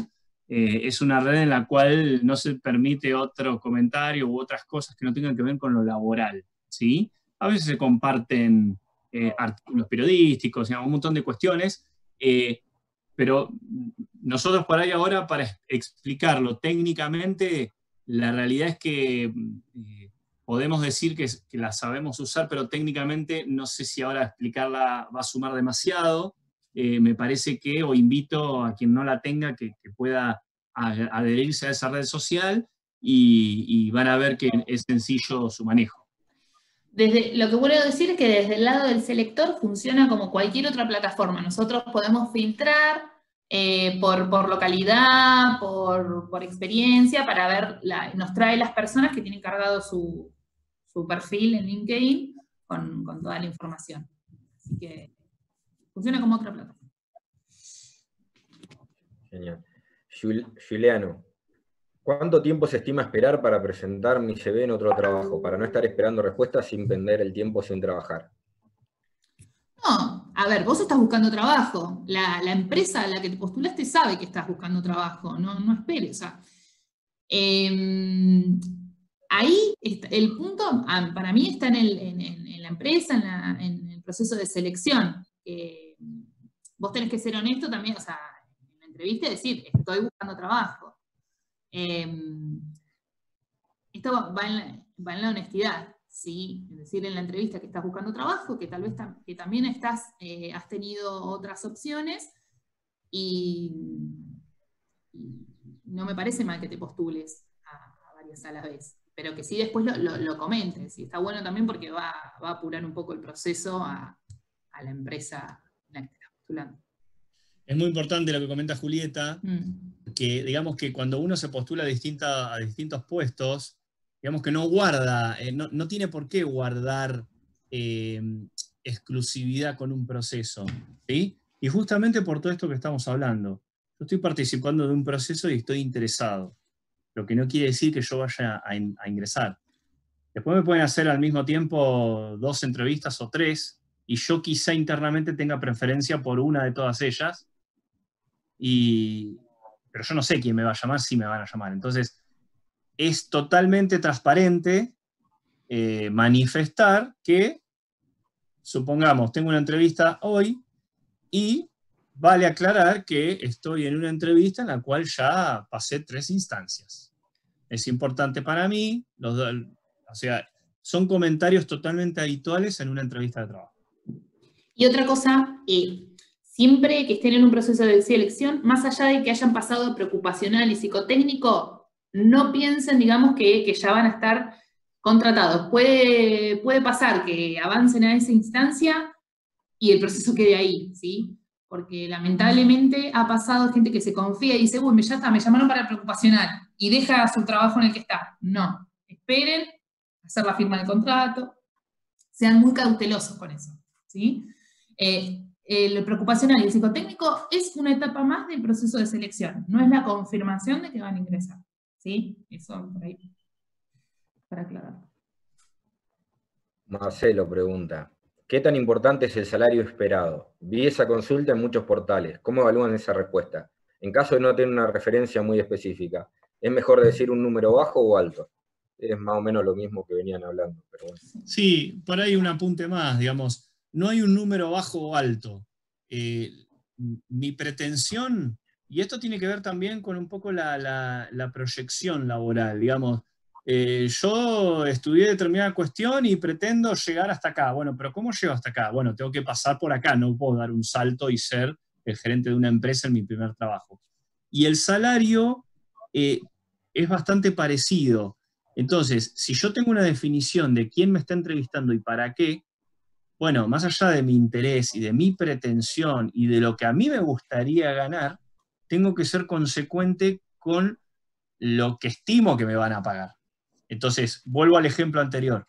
A: es una red en la cual no se permite otro comentario u otras cosas que no tengan que ver con lo laboral, ¿sí? A veces se comparten artículos periodísticos, digamos, un montón de cuestiones, pero nosotros por ahí ahora, para explicarlo técnicamente, la realidad es que podemos decir que la sabemos usar, pero técnicamente no sé si ahora explicarla va a sumar demasiado. Me parece que, o invito a quien no la tenga, que pueda adherirse a esa red social y van a ver que es sencillo su manejo.
B: Lo que puedo decir es que desde el lado del selector funciona como cualquier otra plataforma. Nosotros podemos filtrar por localidad, por experiencia, para ver, nos trae las personas que tienen cargado su perfil en LinkedIn con toda la información. Así que funciona como otra plataforma.
F: Genial. Juliano, ¿cuánto tiempo se estima esperar para presentar mi CV en otro trabajo? Para no estar esperando respuestas sin perder el tiempo sin trabajar.
B: No, a ver, vos estás buscando trabajo. La empresa a la que te postulaste sabe que estás buscando trabajo. No esperes. O sea, ahí está, el punto, para mí, está en la empresa, en el proceso de selección. Vos tenés que ser honesto también, o sea, en la entrevista decir, estoy buscando trabajo. Esto va en la honestidad, ¿sí? Es decir, en la entrevista que estás buscando trabajo, que tal vez que también has tenido otras opciones, y no me parece mal que te postules a varias a la vez. pero que sí después lo comentes. Y está bueno también porque va a apurar un poco el proceso a la empresa en la que estás postulando.
A: Es muy importante lo que comenta Julieta, que digamos que cuando uno se postula a distintos puestos, digamos que no guarda, no tiene por qué guardar exclusividad con un proceso, ¿sí? Y justamente por todo esto que estamos hablando, yo estoy participando de un proceso y estoy interesado, lo que no quiere decir que yo vaya a ingresar. Después me pueden hacer al mismo tiempo 2 entrevistas o 3, y yo quizá internamente tenga preferencia por una de todas ellas, pero yo no sé quién me va a llamar, si me van a llamar. Entonces, es totalmente transparente manifestar que, supongamos, tengo una entrevista hoy y vale aclarar que estoy en una entrevista en la cual ya pasé 3 instancias. Es importante para mí, o sea, son comentarios totalmente habituales en una entrevista de trabajo.
B: Y otra cosa, siempre que estén en un proceso de selección, más allá de que hayan pasado preocupacional y psicotécnico, no piensen, digamos, que ya van a estar contratados. Puede pasar que avancen a esa instancia y el proceso quede ahí, ¿sí? Porque lamentablemente ha pasado gente que se confía y dice, uy, ya está, me llamaron para el preocupacional, y deja su trabajo en el que está. No, esperen, hacer la firma del contrato, sean muy cautelosos con eso, ¿sí? El preocupacional y el psicotécnico es una etapa más del proceso de selección, no es la confirmación de que van a ingresar, ¿sí? Eso por ahí, para aclarar.
F: Marcelo pregunta, ¿qué tan importante es el salario esperado? Vi esa consulta en muchos portales. ¿Cómo evalúan esa respuesta? En caso de no tener una referencia muy específica, ¿es mejor decir un número bajo o alto? Es más o menos lo mismo que venían hablando, pero bueno.
A: Sí, por ahí un apunte más, digamos, no hay un número bajo o alto. Mi pretensión, y esto tiene que ver también con un poco la proyección laboral, digamos, yo estudié determinada cuestión y pretendo llegar hasta acá. Bueno, pero ¿cómo llego hasta acá? Bueno, tengo que pasar por acá, no puedo dar un salto y ser el gerente de una empresa en mi primer trabajo. Y el salario es bastante parecido. Entonces, si yo tengo una definición de quién me está entrevistando y para qué, bueno, más allá de mi interés y de mi pretensión y de lo que a mí me gustaría ganar, tengo que ser consecuente con lo que estimo que me van a pagar. Entonces, vuelvo al ejemplo anterior.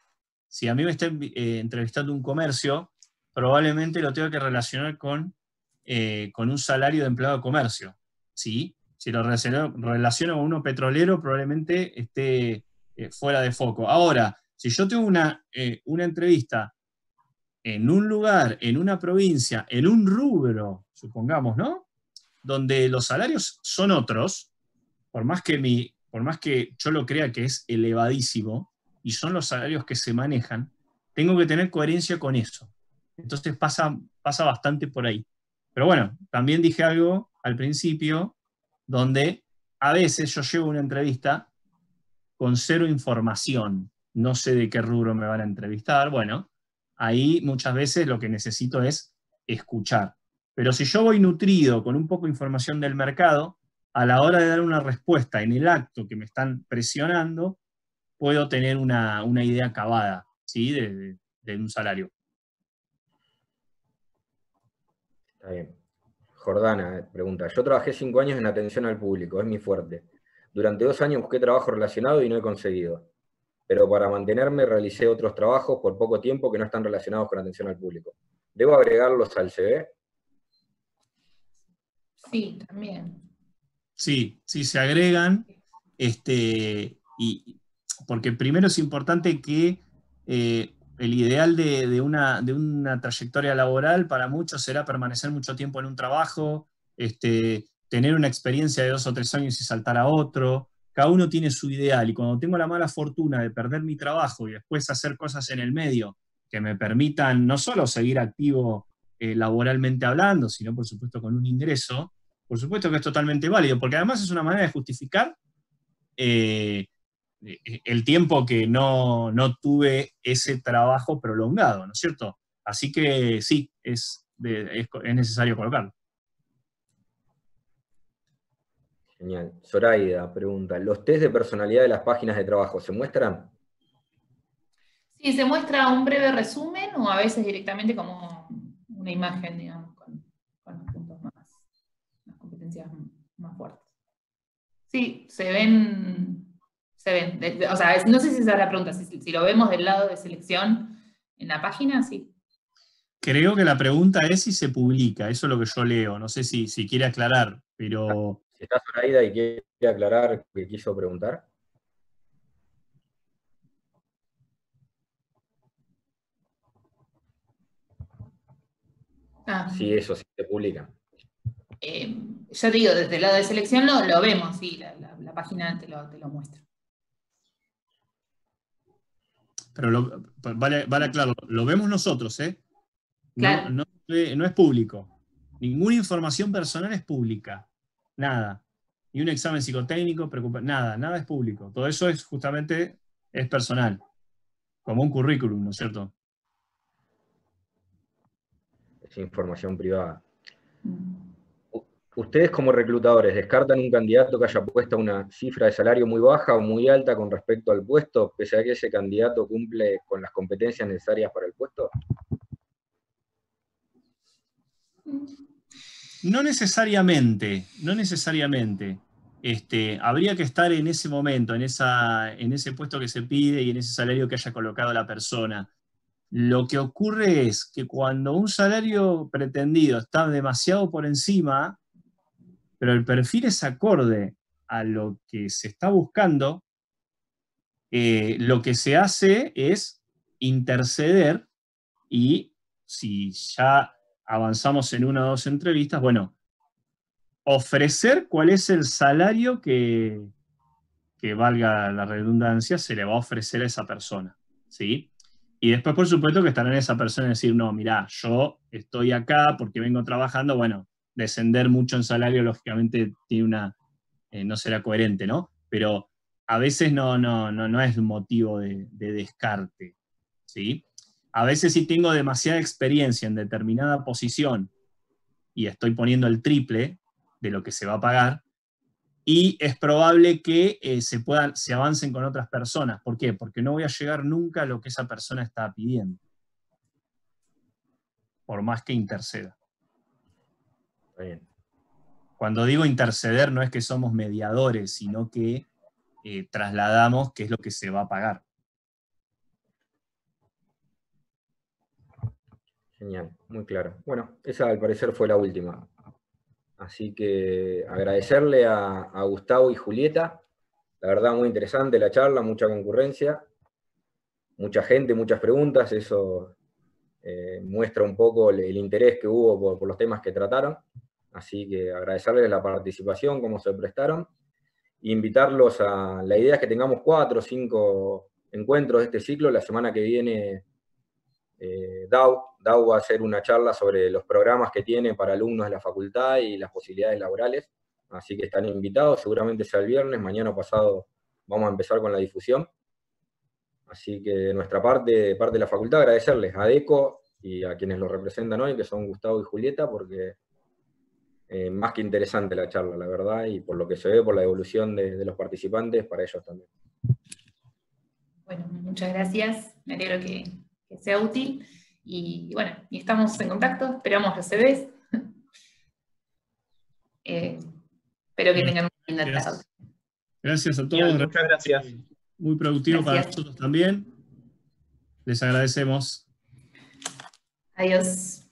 A: Si a mí me está entrevistando un comercio, probablemente lo tengo que relacionar con un salario de empleado de comercio, ¿sí? Si lo relaciono con uno petrolero, probablemente esté fuera de foco. Ahora, si yo tengo una entrevista en un lugar, en una provincia, en un rubro, supongamos, ¿no? Donde los salarios son otros, por más que yo lo crea que es elevadísimo, y son los salarios que se manejan, tengo que tener coherencia con eso. Entonces pasa bastante por ahí. Pero bueno, también dije algo al principio, donde a veces yo llevo una entrevista con 0 información, no sé de qué rubro me van a entrevistar, bueno, ahí muchas veces lo que necesito es escuchar. Pero si yo voy nutrido con un poco de información del mercado, a la hora de dar una respuesta en el acto que me están presionando, puedo tener una idea acabada, ¿sí? de un salario.
F: Está bien. Jordana pregunta, yo trabajé 5 años en atención al público, es mi fuerte. Durante 2 años busqué trabajo relacionado y no he conseguido. Pero para mantenerme realicé otros trabajos por poco tiempo que no están relacionados con atención al público. ¿Debo agregarlos al CV?
B: Sí, también.
A: Sí, se agregan, porque primero es importante que el ideal de una trayectoria laboral para muchos será permanecer mucho tiempo en un trabajo, tener una experiencia de 2 o 3 años y saltar a otro. Cada uno tiene su ideal, y cuando tengo la mala fortuna de perder mi trabajo y después hacer cosas en el medio que me permitan no solo seguir activo laboralmente hablando, sino por supuesto con un ingreso, por supuesto que es totalmente válido, porque además es una manera de justificar el tiempo que no tuve ese trabajo prolongado, ¿no es cierto? Así que sí, es necesario colocarlo.
F: Genial. Zoraida pregunta, ¿los test de personalidad de las páginas de trabajo se muestran?
B: Sí, se muestra un breve resumen o a veces directamente como una imagen, digamos, con los puntos más, las competencias más fuertes. Sí, se ven. O sea, no sé si esa es la pregunta, si lo vemos del lado de selección en la página, sí.
A: Creo que la pregunta es si se publica, eso es lo que yo leo, no sé si quiere aclarar, pero...
F: Si está Zoraida y quiere aclarar que quiso preguntar. Sí, eso sí se publica.
B: Ya te digo, desde el lado de selección lo vemos, sí, la página te lo muestra.
A: Pero vale aclarar, lo vemos nosotros, ¿eh?
B: Claro.
A: No es público. Ninguna información personal es pública. Nada. Ni un examen psicotécnico, nada es público. Todo eso es justamente personal. Como un currículum, ¿no es cierto?
F: Es información privada. ¿Ustedes como reclutadores descartan un candidato que haya puesto una cifra de salario muy baja o muy alta con respecto al puesto, pese a que ese candidato cumple con las competencias necesarias para el puesto?
A: No necesariamente. Habría que estar en ese momento, en ese puesto que se pide y en ese salario que haya colocado la persona. Lo que ocurre es que cuando un salario pretendido está demasiado por encima, pero el perfil es acorde a lo que se está buscando, lo que se hace es interceder y si ya avanzamos en una o dos entrevistas, bueno, ofrecer cuál es el salario que valga la redundancia, se le va a ofrecer a esa persona, ¿sí? Y después, por supuesto, que estará en esa persona decir, no, mirá, yo estoy acá porque vengo trabajando, bueno, descender mucho en salario, lógicamente, no será coherente, ¿no? Pero a veces no es un motivo de descarte, ¿sí? A veces si tengo demasiada experiencia en determinada posición y estoy poniendo el triple de lo que se va a pagar, y es probable que se avancen con otras personas. ¿Por qué? Porque no voy a llegar nunca a lo que esa persona está pidiendo, por más que interceda.
F: Bien.
A: Cuando digo interceder no es que somos mediadores, sino que trasladamos qué es lo que se va a pagar.
F: Genial, muy claro. Bueno, esa al parecer fue la última. Así que agradecerle a Gustavo y Julieta. La verdad, muy interesante la charla, mucha concurrencia, mucha gente, muchas preguntas. Eso muestra un poco el interés que hubo por los temas que trataron. Así que agradecerles la participación, cómo se prestaron. E invitarlos a... La idea es que tengamos 4 o 5 encuentros de este ciclo. La semana que viene Dau va a hacer una charla sobre los programas que tiene para alumnos de la facultad y las posibilidades laborales, así que están invitados, seguramente sea el viernes, mañana o pasado vamos a empezar con la difusión, así que de nuestra parte de la facultad, agradecerles a DECO y a quienes lo representan hoy, que son Gustavo y Julieta, porque más que interesante la charla, la verdad, y por lo que se ve, por la evolución de los participantes, para ellos también.
B: Bueno, muchas gracias, me alegro que sea útil, y bueno, y estamos en contacto, esperamos los CVs. Espero que tengan una linda tarde.
A: Gracias a todos.
H: Muchas gracias.
A: Muy productivo
B: Gracias.
A: para nosotros también. Les agradecemos.
B: Adiós.